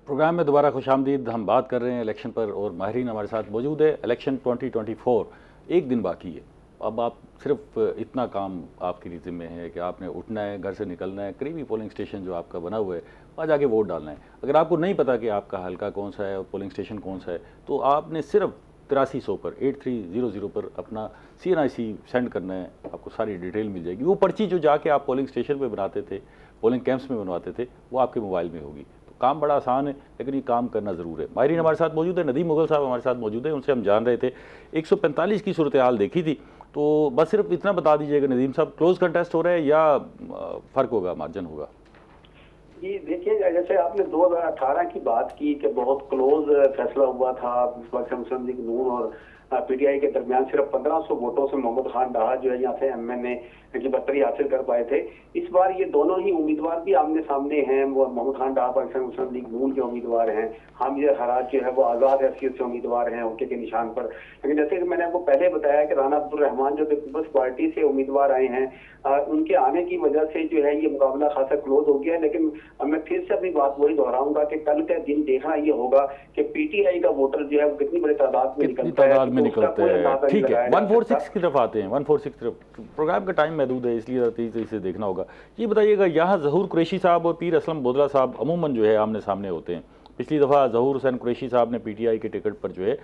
प्रोग्राम में दोबारा खुशामदीद। हम बात कर रहे हैं इलेक्शन पर, और माहिरीन हमारे साथ मौजूद है। इलेक्शन 2024 एक दिन बाकी है। अब आप सिर्फ इतना काम आपके लिए ज़िम्मे है कि आपने उठना है, घर से निकलना है, करीबी पोलिंग स्टेशन जो आपका बना हुआ है वहाँ जाके वोट डालना है। अगर आपको नहीं पता कि आपका हल्का कौन सा है और पोलिंग स्टेशन कौन सा है, तो आपने सिर्फ 8300 पर 8300 पर अपना CNIC सेंड करना है, आपको सारी डिटेल मिल जाएगी। वो पर्ची जो जाके आप पोलिंग स्टेशन पर बनाते थे, पोलिंग कैंप्स में बनवाते थे, वो आपके मोबाइल में होगी। तो काम बड़ा आसान है, लेकिन ये काम करना ज़रूर है। माहिरीन हमारे साथ मौजूद है, नदीम मुगल साहब हमारे साथ मौजूद है, उनसे हम जान रहे थे 145 की सूरत हाल देखी थी। तो बस सिर्फ इतना बता दीजिएगा नदीम साहब, क्लोज कंटेस्ट हो रहा है या फ़र्क होगा, मार्जिन होगा? जी देखिए, जैसे आपने 2018 की बात की कि बहुत क्लोज फैसला हुआ था मुस्लिम लीग नून और पीटीआई के दरमियान सिर्फ 1500 वोटों से मोहम्मद खान डाहा जो है यहाँ से एमएनए की बर्तरी हासिल कर पाए थे। इस बार ये दोनों ही उम्मीदवार भी आमने सामने हैं। वो मोहम्मद खान डाहा पाकिस्तान मुस्लिम लीग नून के उम्मीदवार हैं, हामिद हराज जो है वो आज़ाद हैसियत से उम्मीदवार हैं ओके के निशान पर। लेकिन जैसे कि मैंने आपको पहले बताया कि राना अब्दुल रहमान जो पीपल्स पार्टी से उम्मीदवार आए हैं, उनके आने की वजह से जो है ये मुकाबला खासा क्लोज हो गया है। लेकिन मैं फिर से अपनी बात वही दोहराऊंगा कि कल का दिन देखना ये होगा कि पीटीआई का वोटर जो है वो कितनी बड़ी तादाद में निकलता है। ठीक है, 146 की तरफ आते हैं, 146 की तरफ। प्रोग्राम का टाइम महदूद है, इसलिए तेजी से देखना होगा। ये बताइएगा, यहाँ ज़हूर कुरैशी साहब और पीर असलम बोदला साहब अमूमन जो है आमने सामने होते हैं। पिछली दफ़ा ज़हूर हुसैन कुरैशी साहब ने पीटीआई के टिकट पर जो है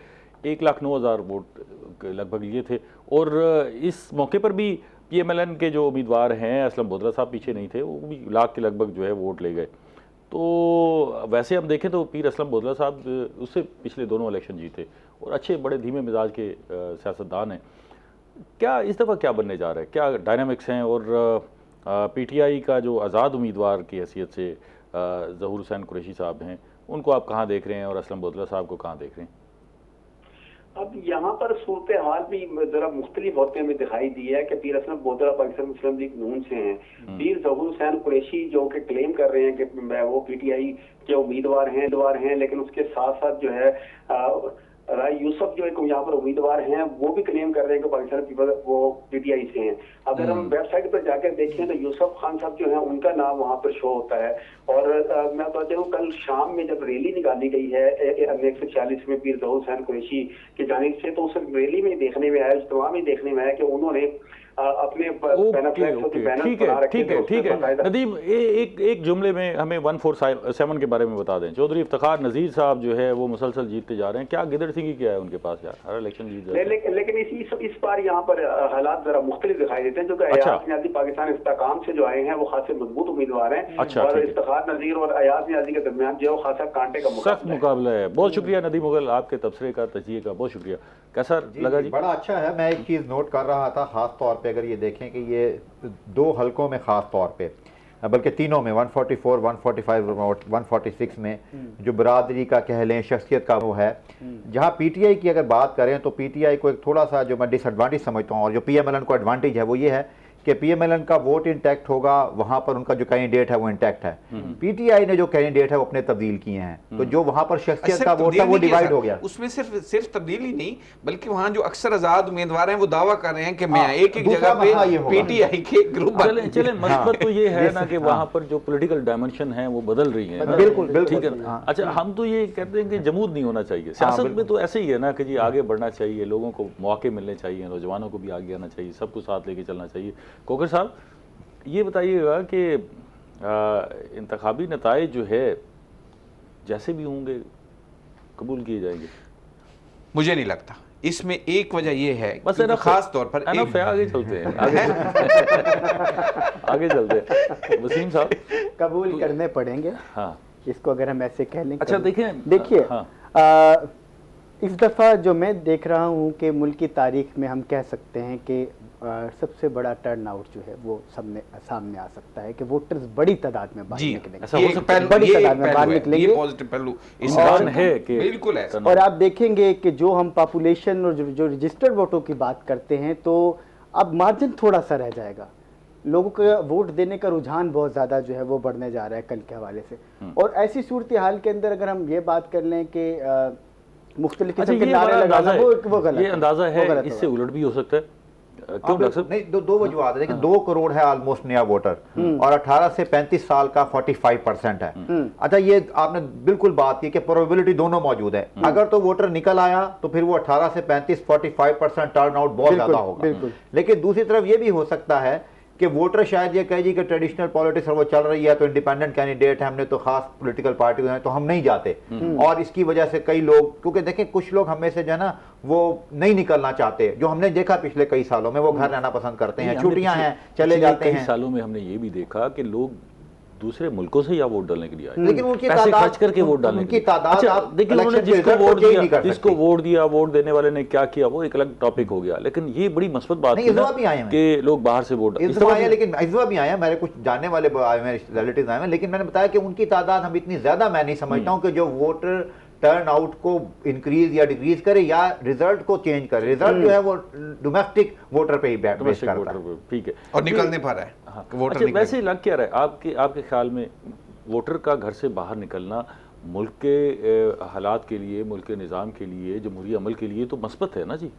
1,09,000 वोट लगभग लिए थे, और इस मौके पर भी PMLN के जो उम्मीदवार हैं असलम बोदला साहब पीछे नहीं थे, वो भी लाख के लगभग जो है वोट ले गए। तो वैसे हम देखें तो पीर असलम बोदला साहब उससे पिछले दोनों इलेक्शन जीते और अच्छे बड़े धीमे मिजाज के सियासतदान हैं। क्या इस दफ़ा क्या बनने जा रहा है, क्या डायनामिक्स हैं, और पीटीआई का जो आज़ाद उम्मीदवार की हैसियत से ज़हूर हुसैन कुरैशी साहब हैं, उनको आप कहाँ देख रहे हैं, और असलम बोदला साहब को कहाँ देख रहे हैं? अब यहाँ पर सूरत हाल भी जरा मुख्तलिफ होते हमें दिखाई दी है कि पीर असलम बोदला पाकिस्तान मुस्लिम लीग नून से हैं, पीर ज़हूर हुसैन कुरैशी जो कि क्लेम कर रहे हैं कि वो पीटीआई के उम्मीदवार हैं, लेकिन उसके साथ साथ जो है राय यूसुफ जो एक यहाँ पर उम्मीदवार हैं, वो भी क्लेम कर रहे हैं कि पाकिस्तान पीपल वो पीटीआई से हैं। अगर हम वेबसाइट पर जाकर देखें तो यूसुफ खान साहब जो है उनका नाम वहाँ पर शो होता है। और मैं बताता हूँ, कल शाम में जब रैली निकाली गई है 146 में पीर ज़हूर हुसैन कुरैशी की जानिब से, तो उस रैली में देखने में आया, इज्तिमा में देखने में आया कि उन्होंने अपने ठीक है नदीम, एक जुमले में हमें 147 के बारे में बता दें। चौधरी इफ्तिखार नज़ीर साहब जो है वो मुसलसल जीतते जा रहे हैं, क्या गिदड़ सिंह क्या है उनके पास यार, हर इलेक्शन जीत जाते हैं। लेकिन इस बार यहाँ पर हालात जरा मुख्तलिफ दिखाई देते हैं, जो कि अयाज नियाज़ी पाकिस्तान इस्तेकाम से जो आए हैं वो खासे मजबूत उम्मीदवार हैं। और इफ्तिखार नज़ीर और अयाज नियाज़ी के दरमियान जो है खासा कांटे का सख्त मुकाबला है। बहुत शुक्रिया नदीम मुगल, आपके तबसरे का, तजिए का बहुत शुक्रिया। कैसा लगा जी? बड़ा अच्छा है। मैं एक चीज़ नोट कर रहा था, ख़ास तौर पे अगर ये देखें कि ये 2 हलकों में ख़ास तौर पे, बल्कि तीनों में 144, 145 और 146 में जो बरादरी का कह लें, शख्सियत का वो है, जहाँ पीटीआई की अगर बात करें तो पीटीआई को एक थोड़ा सा जो मैं डिसएडवांटेज समझता हूँ, और जो PMLN को एडवांटेज है वो ये है कि PMLN का वोट इंटैक्ट होगा, वहां पर उनका जो कैंडिडेट है वो इंटैक्ट है। पीटीआई ने जो कैंडिडेट है वो अपने तब्दील किए हैं, तो जो वहां पर शख्सियत का वोट है वो डिवाइड हो गया। उसमें सिर्फ तब्दील ही नहीं, बल्कि वहां जो अक्सर आजाद उम्मीदवार हैं वो दावा कर रहे हैं कि मैं एक जगह पे पीटीआई के ग्रुप चले मसला तो ये है ना कि वहां पर जो पॉलिटिकल डायमेंशन है वो बदल रही है। बिल्कुल ठीक है ना। अच्छा, हम तो ये कहते हैं कि जमूद नहीं होना चाहिए सियासत में, तो ऐसे ही है ना कि जी आगे बढ़ना चाहिए, लोगों को मौके मिलने चाहिए, नौजवानों को भी आगे आना चाहिए, सबको साथ लेके चलना चाहिए। कोकर साहब ये बताइएगा कि इंतखाबी नताइज जो है जैसे भी होंगे कबूल किए जाएंगे? मुझे नहीं लगता। इसमें एक वजह यह है बस खास तौर पर आगे चलते हैं आगे चलते हैं। वसीम साहब, कबूल करने पड़ेंगे। हाँ, इसको अगर हम ऐसे कह लें। अच्छा देखिए, इस दफ़ा जो मैं देख रहा हूँ कि मुल्क की तारीख में हम कह सकते हैं कि सबसे बड़ा टर्न आउट जो है वो सामने आ सकता है कि वोटर्स बड़ी तादाद में बाहर निकलेंगे, बड़ी तादाद में बाहर निकलेंगे। ये पॉजिटिव पहलू है कि बिल्कुल है। और आप देखेंगे कि जो हम पॉपुलेशन और जो रजिस्टर्ड वोटों की बात करते हैं, तो अब मार्जिन थोड़ा सा रह जाएगा। लोगों का वोट देने का रुझान बहुत ज़्यादा जो है वो बढ़ने जा रहा है कल के हवाले से। और ऐसी सूरत हाल के अंदर अगर हम ये बात कर लें कि मुख्तलिफ किस्म के नारे लगाना, वो गलत, ये अंदाजा है, इससे उलट भी हो सकता है। क्यों नहीं, दो वजूहत है। देखिए, 2 करोड़ है ऑलमोस्ट नया वोटर, और 18 से 35 साल का 45% है। अच्छा, ये आपने बिल्कुल बात की कि प्रोबेबिलिटी दोनों मौजूद है। अगर तो वोटर निकल आया तो फिर वो 18 से 35 45% टर्न आउट बहुत ज्यादा होगा। लेकिन दूसरी तरफ ये भी हो सकता है कि वोटर शायद ये कहे जी कि ट्रेडिशनल पॉलिटिक्स वो चल रही है, तो इंडिपेंडेंट कैंडिडेट है, हमने तो खास पॉलिटिकल पार्टी हैं तो हम नहीं जाते, और इसकी वजह से कई लोग, क्योंकि देखें कुछ लोग हमें से जो है ना वो नहीं निकलना चाहते, जो हमने देखा पिछले कई सालों में, वो घर रहना पसंद करते हैं, छुट्टियां हैं चले जाते हैं। सालों में हमने ये भी देखा कि लोग दूसरे मुल्कों से या वोट डालने के लिए आए, लेकिन उनकी पैसे खर्च करके वोट डालने की तादाद। देखिए, उन्होंने जिसको वोट दिया, वोट देने वाले ने क्या किया वो एक अलग टॉपिक हो गया, लेकिन ये बड़ी मस्बत बात है कि लोग बाहर से वोट लेकिन इस भी आए हैं, मेरे कुछ जानने वाले आए हैं, रिलेटिव्स आए हैं, लेकिन मैंने बताया कि उनकी तादाद हम इतनी ज्यादा मैं नहीं समझता हूँ कि जो वोटर टर्न आउट को इंक्रीज या डिक्रीज करे या रिजल्ट को चेंज करे। रिजल्ट जो है वो डोमेस्टिक वोटर पे ही बेस डोमेस्टिक करता है। वोटर पे, ठीक है। और निकल नहीं पा रहा है। हाँ, वोटर अच्छा, निकल- वैसे लग क्या रहा है आपके ख्याल में वोटर का घर से बाहर निकलना मुल्क के हालात के लिए, मुल्क के निज़ाम के लिए, जमहूरी अमल के लिए तो मस्बत है ना जी?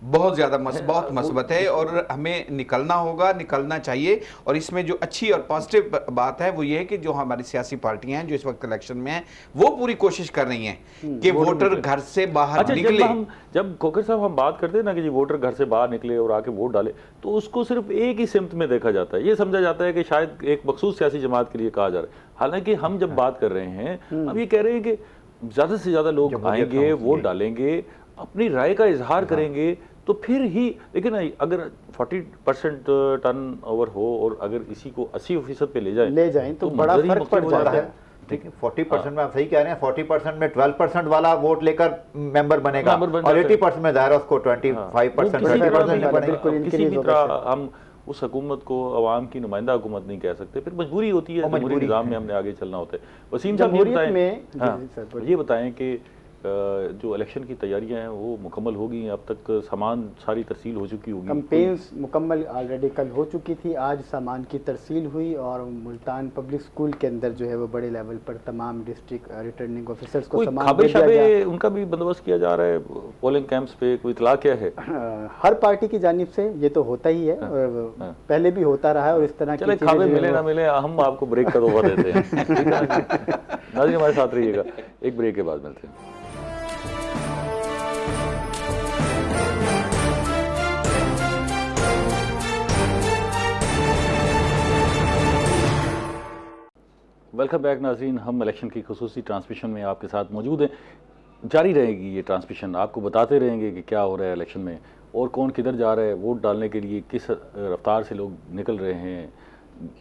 बहुत ज़्यादा बहुत मस्बत है और हमें निकलना होगा, निकलना चाहिए। और इसमें जो अच्छी और पॉजिटिव बात है वो ये है कि जो हमारी सियासी पार्टियां हैं जो इस वक्त इलेक्शन में हैं वो पूरी कोशिश कर रही हैं कि वोटर घर से बाहर अच्छा, निकले। जब खोखर साहब हम बात करते हैं ना कि जी वोटर घर से बाहर निकले और आके वोट डाले, तो उसको सिर्फ एक ही सिमत में देखा जाता है, ये समझा जाता है कि शायद एक मखसूस सियासी जमात के लिए कहा जा रहा है। हालांकि हम जब बात कर रहे हैं, हम ये कह रहे हैं कि ज़्यादा से ज़्यादा लोग आएंगे, वोट डालेंगे, अपनी राय का इजहार करेंगे, तो फिर ही। लेकिन अगर 40% टर्न ओवर हो और अगर इसी को 80% पे ले जाएं तो बड़ा मंजर ही फर्क मुख्तलिफ पड़ हो जाता जाता है। देखिए 40% में आप सही कह रहे हैं, 40% में 12% वाला वोट लेकर मेंबर बनेगा मेंबर बन और जाता है। 80% में ज़ाहिर है उसको 25% किसी तरह 30% भी- बनेगा। बिल्कुल किसी increase भी होगा तरह हम उस हुकूमत को अवाम की नुमाइंदा हुकूमत नहीं कह सकते, फिर मजबूरी होती है, और जमहूरी मजबूरी निज़ाम है। में हमने आगे चलना होता है। वसीम साहब ये जमहूरियत बताएं, में हाँ, जी, सर, बोलिए। ये बताएं कि जो इलेक्शन की तैयारियां हैं वो मुकम्मल हो गई हैं, अब तक सामान सारी तरसील हो चुकी होगी? कंपेन्स मुकम्मल ऑलरेडी कल हो चुकी थी, आज सामान की तरसील हुई और मुल्तान पब्लिक स्कूल के अंदर जो है वो बड़े लेवल पर तमाम डिस्ट्रिक्ट रिटर्निंग ऑफिसर्स को कोई सामान खाबे दे दिया शाबे गया। उनका भी बंदोबस्त किया जा रहा है पोलिंग कैंप्स पे, कोई इतला क्या है? हर पार्टी की जानिब से ये तो होता ही है और पहले भी होता रहा है और इस तरह की चले चीजें खाबे जो है मिले वो- ना मिले, हम आपको ब्रेक का तोहफा देते हैं। ठीक है ना? नाज़रीन हमारे साथ रहिएगा, एक ब्रेक के बाद मिलते हैं। वेलकम बैक नाज़रीन, हम इलेक्शन की खुसूसी ट्रांसमिशन में आपके साथ मौजूद हैं। जारी रहेगी ये ट्रांसमिशन, आपको बताते रहेंगे कि क्या हो रहा है इलेक्शन में और कौन किधर जा रहा है, वोट डालने के लिए किस रफ्तार से लोग निकल रहे हैं,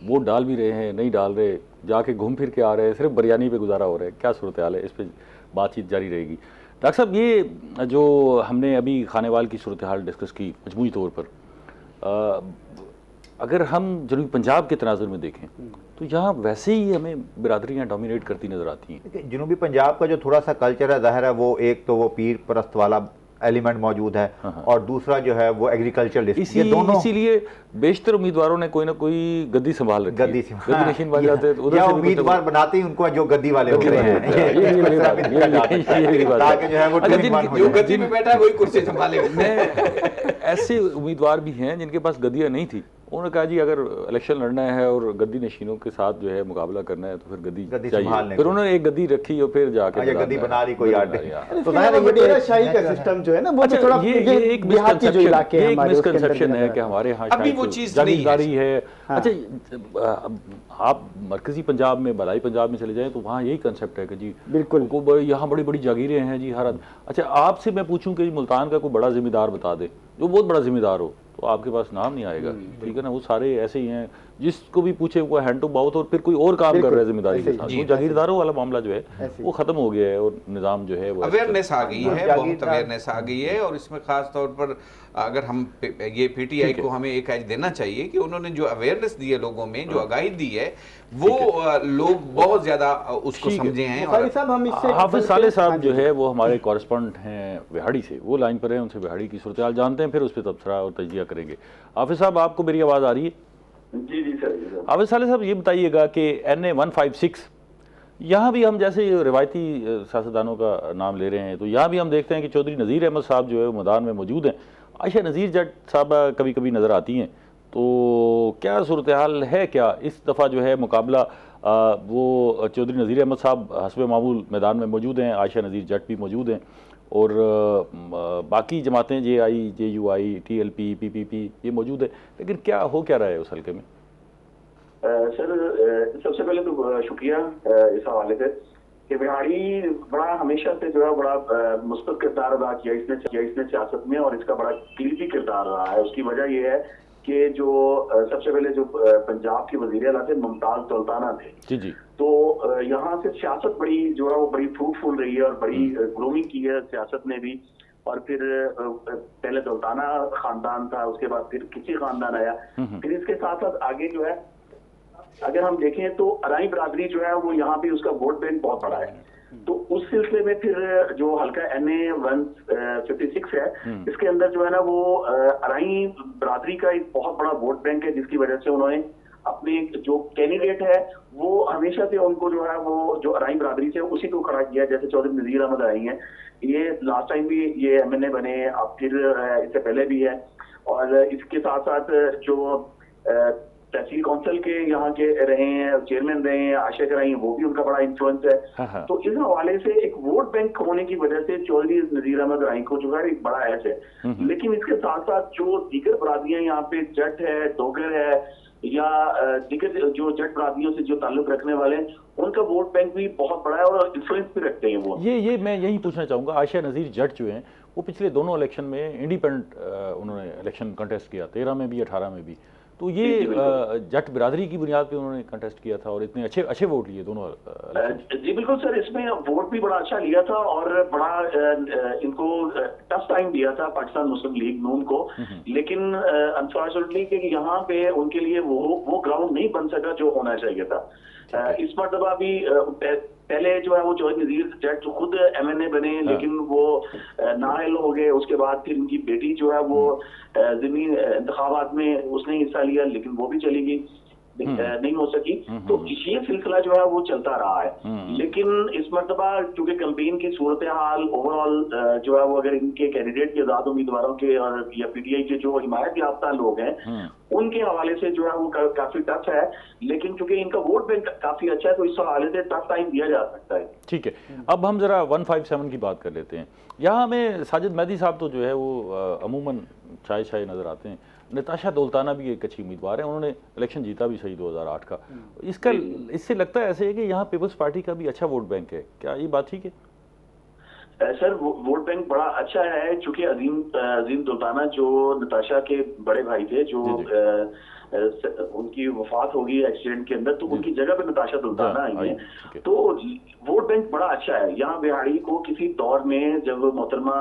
वोट डाल भी रहे हैं, नहीं डाल रहे, जाके घूम फिर के आ रहे हैं, सिर्फ बिरयानी पे गुजारा हो रहा है, क्या सूरत हाल है, इस पर बातचीत जारी रहेगी। डॉक्टर साहब, ये जो हमने अभी खानेवाल की सूरत हाल डिस्कस की मजमूई तौर पर, अगर हम जनूबी पंजाब के तनाजुर में देखें तो यहाँ वैसे ही हमें बिरादरियाँ डोमिनेट करती नज़र आती हैं। देखिए, जनूबी पंजाब का जो थोड़ा सा कल्चर है, ज़ाहिर है वो एक तो वो पीर परस्त वाला एलिमेंट मौजूद है और दूसरा जो है वो एग्रीकल्चर डिस्ट्रिक्ट, ये दोनों इसीलिए बेशतर उम्मीदवारों ने कोई ना कोई गद्दी संभाल रखी है। गद्दी गद्दी नशीन बन जाते हैं, तो उधर या से भी कुछ उम्मीदवार बनाते ही उनको जो गद्दी वाले होते हैं, ताकि जो है वो अच्छा, 2 in 1 हो जो जाए। गद्दी में बैठा है वही कुर्सी संभाले। ऐसे उम्मीदवार भी हैं जिनके पास गद्दियाँ नहीं थी, उन्होंने कहा जी अगर इलेक्शन लड़ना है और गद्दी नशीनों के साथ जो है मुकाबला करना है तो फिर गद्दी गद्दी चाहिए। संभालने फिर को। उन्होंने एक गद्दी रखी और फिर जाके या गद्दी बना ली कोई गद्दी आटे। बना लिया। तो तो ज़ाहिर है ये बटेरा एक शाही का natural है। सिस्टम जो है ना वो अच्छा, तो थोड़ा ये एक देहाती जो इलाके हैं हमारे उसके अंदर मिसकंसेप्शन भी है नजर कि आता हमारे यहाँ अभी शायद वो कोई चीज़ नहीं है। जागीरदारी है। हाँ। अच्छा, आप मरकजी पंजाब में, भलाई पंजाब में चले जाएं तो वहाँ यही कंसेप्ट है कि जी बिल्कुल। यहाँ बड़ी बड़ी जागीरें हैं जी हर अच्छा, आपसे मैं पूछूं कि मुल्तान का कोई बड़ा जिम्मेदार बता दे जो बहुत बड़ा जिम्मेदार हो, तो आपके पास नाम नहीं आएगा। ठीक है ना, वो सारे ऐसे ही हैं, जिसको भी पूछे वो हैंड टू माउथ और फिर कोई और काम कर रहा है जिम्मेदारी के साथ। वो जागीरदारों वाला मामला जो है वो खत्म हो गया है और निज़ाम जो है वो अवेयरनेस आ गई है, जागीरदार- बहुत अवेयरनेस आ गई है। और इसमें खास तौर पर अगर हम ये पीटीआई को हमें एक एज देना चाहिए कि उन्होंने जो अवेयरनेस दी है लोगों में, जो आगाही दी है, वो लोग बहुत ज्यादा उसको ठीक है। समझे हैं। बुखारी और साहब हम इससे हाफिज साले साहब हाँ जो जी। है वो हमारे कॉरेस्पॉन्डेंट हैं बिहाड़ी से, वो लाइन पर हैं, उनसे बिहाड़ी की सूरत हाल जानते हैं, फिर उस पर तबसरा और तजिया करेंगे। हाफिज साहब, आपको मेरी आवाज़ आ रही है? जी जी सर, जी सर। हाफिज साले साहब, ये बताइएगा कि NA 156 यहाँ भी हम जैसे रिवायती सियासतदानों का नाम ले रहे हैं, तो यहाँ भी हम देखते हैं कि चौधरी नज़ीर अहमद साहब जो है वो मैदान में मौजूद हैं। आयशा नज़ीर जट साहब कभी कभी नज़र आती हैं, तो क्या सूरत हाल है? क्या इस दफ़ा जो है मुकाबला वो चौधरी नज़ीर अहमद साहब हस्ब मामूल मैदान में मौजूद हैं, आयशा नज़ीर जट भी मौजूद हैं और बाकी जमातें JI, JUI, TLP, PPP ये मौजूद है, लेकिन क्या हो क्या रहा है उस हल्के में? सर सबसे पहले तो शुक्रिया इस हवाले से कि बिहाड़ी बड़ा हमेशा से जो है बड़ा मुस्बत किरदार अदा किया इसने सियासत में, और इसका बड़ा कीमती किरदार रहा है। उसकी वजह यह है कि जो सबसे पहले जो पंजाब के वजीर आला थे मुमताज सुल्ताना थे, जी जी, तो यहाँ से सियासत बड़ी जो है वो बड़ी फ्रूटफुल रही है और बड़ी ग्रूमिंग की है सियासत ने भी। और फिर पहले सुल्ताना खानदान था, उसके बाद फिर किसी खानदान आया, फिर इसके साथ साथ आगे जो है अगर हम देखें तो अराई बरादरी जो है वो यहाँ भी उसका वोट बैंक बहुत बड़ा है। तो उस सिलसिले में फिर जो हल्का NA 156 है, इसके अंदर जो है ना वो अराई बरादरी का एक बहुत बड़ा वोट बैंक है, जिसकी वजह से उन्होंने अपने जो कैंडिडेट है वो हमेशा से उनको जो है वो जो अराई बरादरी से उसी को खड़ा किया, जैसे चौधरी नजीर अहमद अराई हैं, ये लास्ट टाइम भी ये MNA बने, अब फिर इससे पहले भी है। और इसके साथ साथ जो तहसील काउंसिल के यहाँ के रहे हैं, चेयरमैन रहे हैं, आशा कराई हैं, वो भी उनका बड़ा इन्फ्लुएंस है। तो इस हवाले से एक वोट बैंक होने की वजह से चौधरी नजीर अहमद राई को जो है एक बड़ा ऐस है। लेकिन इसके साथ साथ जो दीगर बरादरियां यहाँ पे जट है, डोगर है, या दीगर जो जट बरादरियों से जो ताल्लुक रखने वाले हैं, उनका वोट बैंक भी बहुत बड़ा है और इन्फ्लुएंस भी रखते हैं वो। ये मैं यही पूछना चाहूँगा, आशा नज़ीर जट जो हैं वो पिछले दोनों इलेक्शन में इंडिपेंडेंट उन्होंने इलेक्शन कंटेस्ट किया, 13 में भी 18 में भी। तो ये जट बिरादरी की बुनियाद पे उन्होंने कंटेस्ट किया था और इतने अच्छे वोट लिए दोनों। जी बिल्कुल सर, इसमें वोट भी बड़ा अच्छा लिया था और बड़ा इनको टफ टाइम दिया था पाकिस्तान मुस्लिम लीग नून को। लेकिन अनफॉर्चुनेटली कि यहाँ पे उनके लिए वो ग्राउंड नहीं बन सका जो होना चाहिए था। इस मरतबा भी पहले जो है वो चौधरी नजीर जट खुद MNA बने, लेकिन वो नाअहल हो गए। उसके बाद फिर उनकी बेटी जो है वो ज़मीनी इंतखाबात में उसने हिस्सा लिया, लेकिन वो भी चली गई, नहीं हो सकी। तो ये सिलसिला जो है वो चलता रहा है। लेकिन इस मरतबा चूंकि कैंपेन की सूरत हाल ओवरऑल जो है वो अगर इनके कैंडिडेट के आजाद उम्मीदवारों के और या PTI के जो हिमायत याफ्ता लोग हैं उनके हवाले से जो है वो काफी टफ है। लेकिन चूंकि इनका वोट बैंक काफी अच्छा है तो इस हवाले से टफ टाइम दिया जा सकता है। ठीक है, अब हम जरा 157 की बात कर लेते हैं। यहाँ हमें साजिद मेहदी साहब तो जो है वो अमूमन छाए नजर आते हैं। नताशा दौलताना भी एक अच्छी उम्मीदवार है, उन्होंने इलेक्शन जीता भी सही 2008 का। इससे लगता है ऐसे है कि यहाँ पीपल्स पार्टी का भी अच्छा वोट बैंक है, क्या ये बात ठीक है? सर वोट बैंक बड़ा अच्छा है, चूंकि अजीम दौलताना जो नताशा के बड़े भाई थे, जो उनकी वफात होगी एक्सीडेंट के अंदर, तो उनकी जगह पे नताशा दौलताना आई है। तो वोट बैंक बड़ा अच्छा है। यहाँ बिहाड़ी को किसी दौर में जब मोहतरमा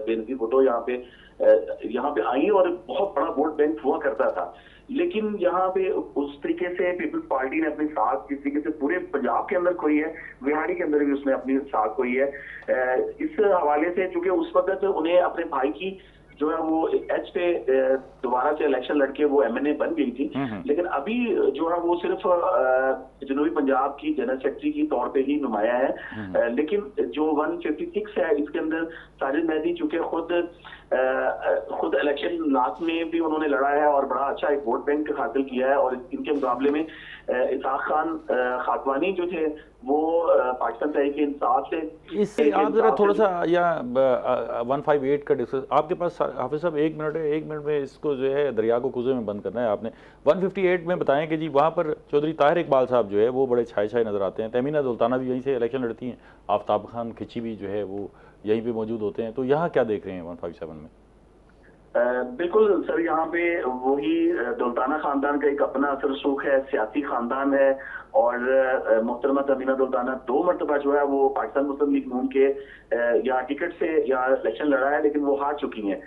बेनजीर भुट्टो यहाँ पे आई और बहुत बड़ा वोट बैंक हुआ करता था, लेकिन यहाँ पे उस तरीके से पीपल्स पार्टी ने अपनी साख जिस तरीके से पूरे पंजाब के अंदर खोई है, बिहाड़ी के अंदर भी उसने अपनी साख खोई है। इस हवाले से चूंकि उस वक्त उन्हें अपने भाई की जो है वो एच पे दोबारा से इलेक्शन लड़के वो MNA बन गई थी, लेकिन अभी जो है वो सिर्फ जनूबी पंजाब की जनरल सेक्रेटरी की तौर पे ही नुमाया है। लेकिन जो 156 है इसके अंदर साजिद मेहदी चूंकि खुद इलेक्शन लास्ट में भी उन्होंने लड़ा है और बड़ा अच्छा एक वोट बैंक हासिल किया है। और इनके मुकाबले में इसाक खान खातवानी जो थे वो पाकिस्तान तहरीक इंसाफ से इससे आप जरा थोड़ा सा या 158 का डिस्कस आपके पास हाफिज साहब 1 मिनट है, 1 मिनट में इसको जो है दरिया को कुएं में बंद करना है आपने। 158 में बताएं कि जी वहाँ पर चौधरी ताहिर इकबाल साहब जो है वो बड़े छाए नज़र आते हैं, तमीना दौलताना भी यहीं से इलेक्शन लड़ती हैं, आफ्ताब खान खिची भी जो है वो यहीं पे मौजूद होते हैं। तो यहाँ क्या देख रहे हैं 157 में? बिल्कुल सर, यहाँ पे वही दौलताना खानदान का एक अपना असर सूख है, सियासी खानदान है। और मोहतरमा तमीना दौलताना 2 मरतबा जो है वो पाकिस्तान मुस्लिम लीग नून के या टिकट से या इलेक्शन लड़ा है, लेकिन वो हार चुकी हैं।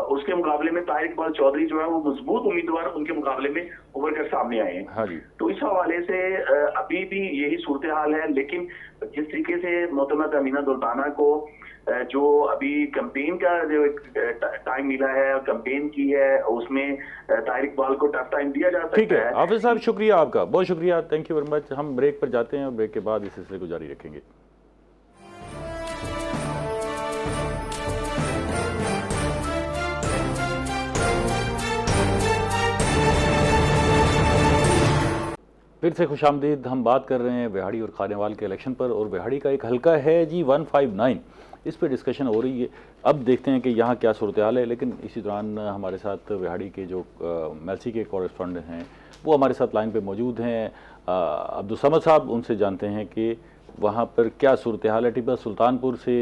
उसके मुकाबले में ताहिर इकबाल चौधरी जो है वो मजबूत उम्मीदवार उनके मुकाबले में उभर कर सामने आए हैं। तो इस हवाले से अभी भी यही सूरत हाल है। लेकिन जिस तरीके से मोहतरमा तमीना दौलताना को जो अभी कैंपेन का जो टाइम मिला है, कैंपेन की है, उसमें ताहिर इकबाल को टफ टाइम दिया जा सकता है। ठीक है हाफिज साहब, शुक्रिया आपका, बहुत शुक्रिया, थैंक यू वेरी मच। हम ब्रेक पर जाते हैं और ब्रेक के बाद इस सिलसिले को जारी रखेंगे। फिर से खुशामदीद। हम बात कर रहे हैं बिहाड़ी और खानेवाल के इलेक्शन पर, और बिहाड़ी का एक हल्का है जी 159, इस पर डिस्कशन हो रही है। अब देखते हैं कि यहाँ क्या सूरत हाल है। लेकिन इसी दौरान हमारे साथ बिहाड़ी के जो मेलसी के कॉरेस्पॉन्डेंट हैं वो हमारे साथ लाइन पे मौजूद हैं, अब्दुल समद साहब। उनसे जानते हैं कि वहाँ पर क्या सूरत हाल है। टिब्बा सुल्तानपुर से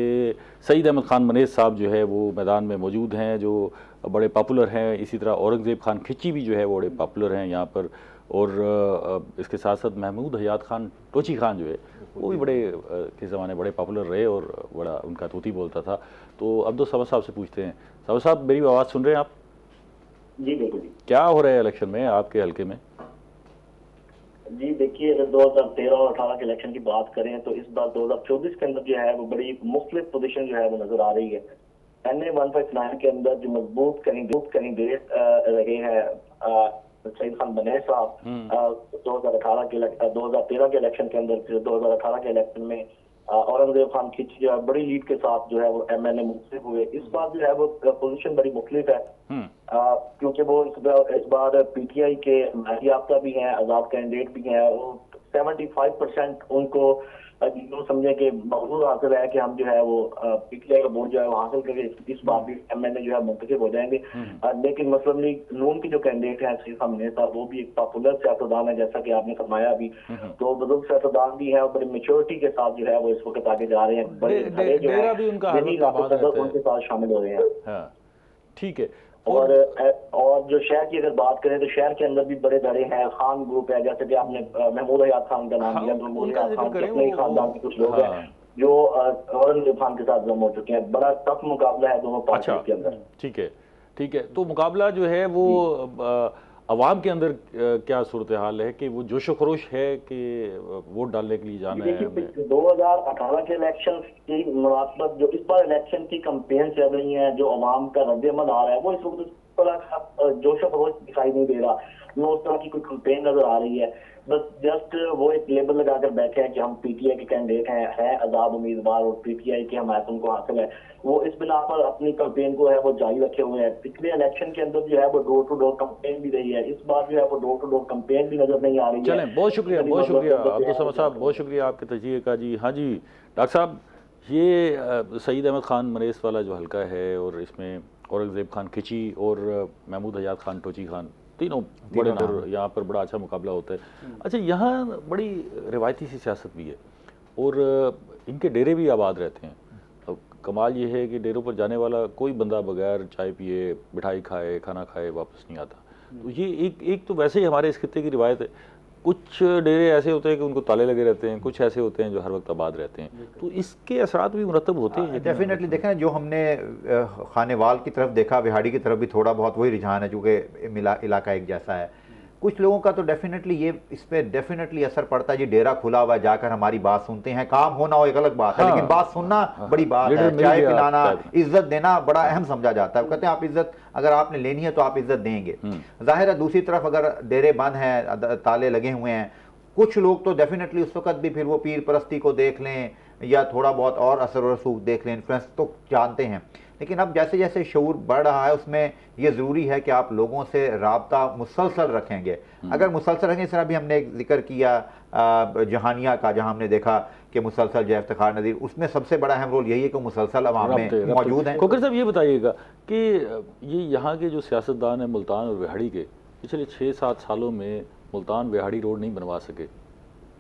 सईद अहमद खान मनेज साहब जो है वो मैदान में मौजूद हैं, जो बड़े पॉपुलर हैं। इसी तरह औरंगज़ेब खान खिची भी जो है वो बड़े पॉपुलर हैं यहाँ पर। और इसके साथ साथ महमूद हयात खान टोची खान जो है वो भी बड़े के ज़माने बड़े पॉपुलर रहे और बड़ा उनका तूती बोलता था। तो अब्दुल समद साहब से पूछते हैं। समद साहब, मेरी आवाज़ सुन रहे हैं आप? जी बिल्कुल। क्या हो रहा है इलेक्शन में आपके हल्के में? जी देखिए, अगर 2013 और 18 के इलेक्शन की बात करें तो इस बार 2024 के अंदर जो है वो बड़ी मुख्तलिफ पोजीशन जो है वो नजर आ रही है। NA-159 के अंदर जो मजबूत कैंडिडेट रहे हैं सईद खान बनेर साहब 2013 के इलेक्शन के अंदर, फिर 2018 के इलेक्शन में औरंगजेब खान खिची जो है बड़ी लीड के साथ जो है वो MNA मुंतखब हुए। इस बार जो है वो पोजीशन बड़ी मुख्तलिफ है क्योंकि वो इस बार PTI के याफ्ता भी हैं, आजाद कैंडिडेट भी हैं। 75% उनको यूँ समझे कि मकसूद हासिल है कि हम जो है वो PTI का वोट जो है वो हासिल करके इस बार भी MNA जो है मुंतखब हो जाएंगे। लेकिन मसलन लीग नून के जो कैंडिडेट हैं सईद खान बनेर साहब, वो भी एक पॉपुलर सियासतदान है जैसा कि आपने फरमाया अभी, तो बुजुर्ग सियासतदान भी है और बड़ी मेच्योरिटी के साथ जो है वो इस वक्त आगे जा रहे हैं। बड़े घरे जो है उनके साथ शामिल हो रहे हैं। ठीक है। और जो शहर की अगर बात करें तो शहर के अंदर भी बड़े धड़े हैं। खान ग्रुप है, जैसे कि आपने महमूद हयात खान का नाम लिया, महमूद हयात खान के अपने खानदान के कुछ लोग हैं जो औरंगजेब खान के साथ जम हो चुके हैं। बड़ा टफ मुकाबला है दोनों पार्टियों के अंदर। ठीक है। तो मुकाबला जो है वो अवाम के अंदर क्या सूरत हाल है कि वो जोशो खरोश है कि वोट डालने के लिए जाना है? 2018 के इलेक्शन की मुनासबत जो इस बार इलेक्शन की कैंपेन चल रही है, जो अवाम का रद्द-ए-अमल आ रहा है, वो इस वक्त जोशो खरोश दिखाई नहीं दे रहा। न उस तरह की कोई कैंपेन नजर आ रही है। बस जस्ट वो एक लेबल लगाकर बैठे हैं कि हम PTI के कैंडिडेट हैं आजाद उम्मीदवार और PTI की हमायत उनको हासिल है। वो इस बिना पर अपनी कैंपेन को है वो जारी रखे हुए हैं। पिछले इलेक्शन के अंदर जो है वो डोर टू डोर कैंपेन भी रही है, इस बार जो है वो डोर टू डोर कैंपेन भी नजर नहीं आ रही है। चलें, बहुत शुक्रिया अब्दुल समद साहब, बहुत शुक्रिया आपके तजिए का जी। हाँ जी डॉक्टर साहब, ये सईद अहमद खान मरेस वाला जो हल्का है और इसमें औरंगजेब खान खिची और महमूद हयात खान टोची खान, तीनों बड़े यहाँ पर बड़ा अच्छा मुकाबला होता है। अच्छा, यहाँ बड़ी रिवायती सी सियासत भी है और इनके डेरे भी आबाद रहते हैं। अब कमाल ये है कि डेरों पर जाने वाला कोई बंदा बगैर चाय पिए, मिठाई खाए, खाना खाए वापस नहीं आता। तो ये एक तो वैसे ही हमारे इस खित्ते की रिवायत है। कुछ डेरे ऐसे होते हैं कि उनको ताले लगे रहते हैं, कुछ ऐसे होते हैं जो हर वक्त आबाद रहते हैं। तो इसके असरात भी मुरतब होते हैं। डेफिनेटली देखें ना, जो हमने खानेवाल की तरफ देखा, बिहाड़ी की तरफ भी थोड़ा बहुत वही रुझान है, चूँकि इलाका एक जैसा है। कुछ लोगों का तो डेफिनेटली ये इस पर डेफिनेटली असर पड़ता है। जी डेरा खुला हुआ, जाकर हमारी बात सुनते हैं। काम होना हो एक अलग बात है, लेकिन बात सुनना बड़ी बात है। चाय पिलाना, इज्जत देना बड़ा अहम समझा जाता है। कहते हैं आप इज्जत अगर आपने लेनी है तो आप इज्जत देंगे। जाहिर है दूसरी तरफ अगर डेरे बंद हैं, ताले लगे हुए हैं, कुछ लोग तो डेफिनेटली उस वक्त भी फिर वो पीर परस्ती को देख लें या थोड़ा बहुत और असर और रसूख देख लें, इन्फ्लुएंस तो जानते हैं। लेकिन अब जैसे जैसे शऊर बढ़ रहा है, उसमें ये ज़रूरी है कि आप लोगों से राब्ता मुसलसल रखेंगे। अगर मुसलसल रखेंगे, इस तरह भी हमने एक जिक्र किया जहानिया का, जहां हमने देखा कि मुसलसल जो इफ्तिखार नज़ीर, उसमें सबसे बड़ा अहम रोल यही है कि मुसलसल अवाम में मौजूद हैं। खोखर साहब ये बताइएगा कि ये यहाँ के जो सियासतदान हैं मुल्तान और बिहाड़ी के, पिछले 6-7 सालों में मुल्तान बिहाड़ी रोड नहीं बनवा सके।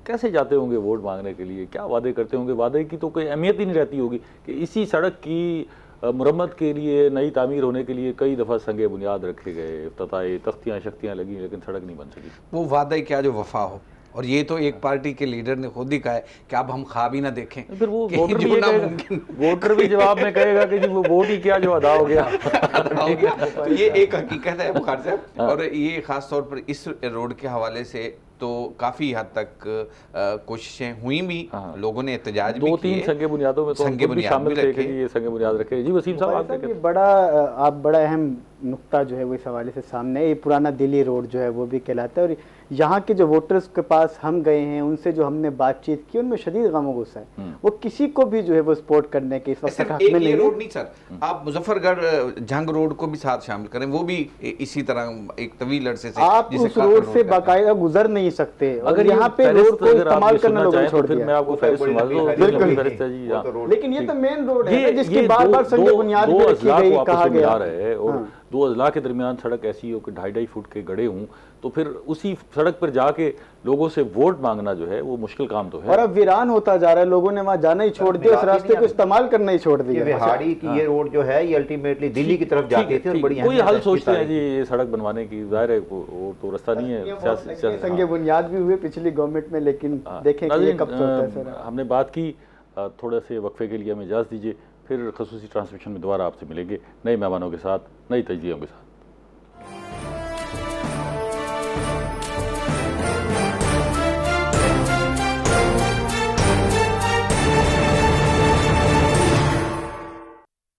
कैसे जाते होंगे वोट मांगने के लिए, क्या वादे करते होंगे? वादे की तो कोई अहमियत ही नहीं रहती होगी कि इसी सड़क की मुरम्मत के लिए, नई तामीर होने के लिए कई दफ़ा संगे बुनियाद रखे गए, इफ्तिताई तख्तियाँ शक्तियाँ लगी, लेकिन सड़क नहीं बन सकी। वो वादा क्या जो वफा हो। और ये तो एक पार्टी के लीडर ने खुद ही कहा है कि अब हम ख्वाब ही ना देखें। फिर वो वोटर भी जवाब में कहेगा कि जी वो वोट ही क्या जो अदा हो गया। तो ये एक हकीकत है बुखार साहब। और ये ख़ास तौर पर इस रोड के हवाले से तो काफ़ी हद तक कोशिशें हुई भी, लोगों ने एहतजाज भी किए। 2-3 संगे बुनियादों में तो संगे बुनियाद शामिल थे कि ये संगे बुनियाद रखे। जी वसीम साहब, ये बड़ा अहम नुक्ता जो है वो इस हवाले से सामने है। ये पुराना दिल्ली रोड जो है वो भी कहलाता है। और यहाँ के जो वोटर्स के पास हम गए हैं, उनसे जो हमने बातचीत की, उनमें शदीद गम गुस्सा है। वो किसी को भी जो है वो सपोर्ट करने के इस वक्त हक में नहीं है। रोड नहीं सर, आप मुजफ्फरगढ़ जंग रोड को भी साथ शामिल करें, वो भी इसी तरह एक तवील अरसे से आप उस रोड से बाकायदा गुजर नहीं सकते। अगर यहाँ पे रोड को इस्तेमाल करना लोगों ने छोड़ दिया। मैं आपको फहरिस्त सुना दूं। लेकिन ये तो मेन रोड है जिसकी बार-बार संग बुनियाद भी रखी गई, कहा गया है। और 2 अजला के दरमियान सड़क ऐसी हो कि 2.5 फुट के गड्ढे हों, तो फिर उसी सड़क पर जाके लोगों से वोट मांगना जो है वो मुश्किल काम तो है। और अब वीरान होता जा रहा है, लोगों ने वहाँ जाना ही छोड़ दिया, उस रास्ते को इस्तेमाल करना ही छोड़ दिया। बिहाड़ी की ये रोड जो है ये अल्टीमेटली दिल्ली की तरफ जाती थी और बड़ी कोई हल सोचते हैं जी ये सड़क बनवाने की, जाहिर है वो तो रास्ता नहीं है। संगे बुनियाद भी हुए पिछली गवर्नमेंट में, लेकिन देखें कि कब होता है सर। हमने बात की, थोड़े से वक्फे के लिए हमें इजाज़त दीजिए, फिर खसूसी ट्रांसमिशन में दोबारा आपसे मिलेंगे नए मेहमानों के साथ, नई तजदीदों के साथ।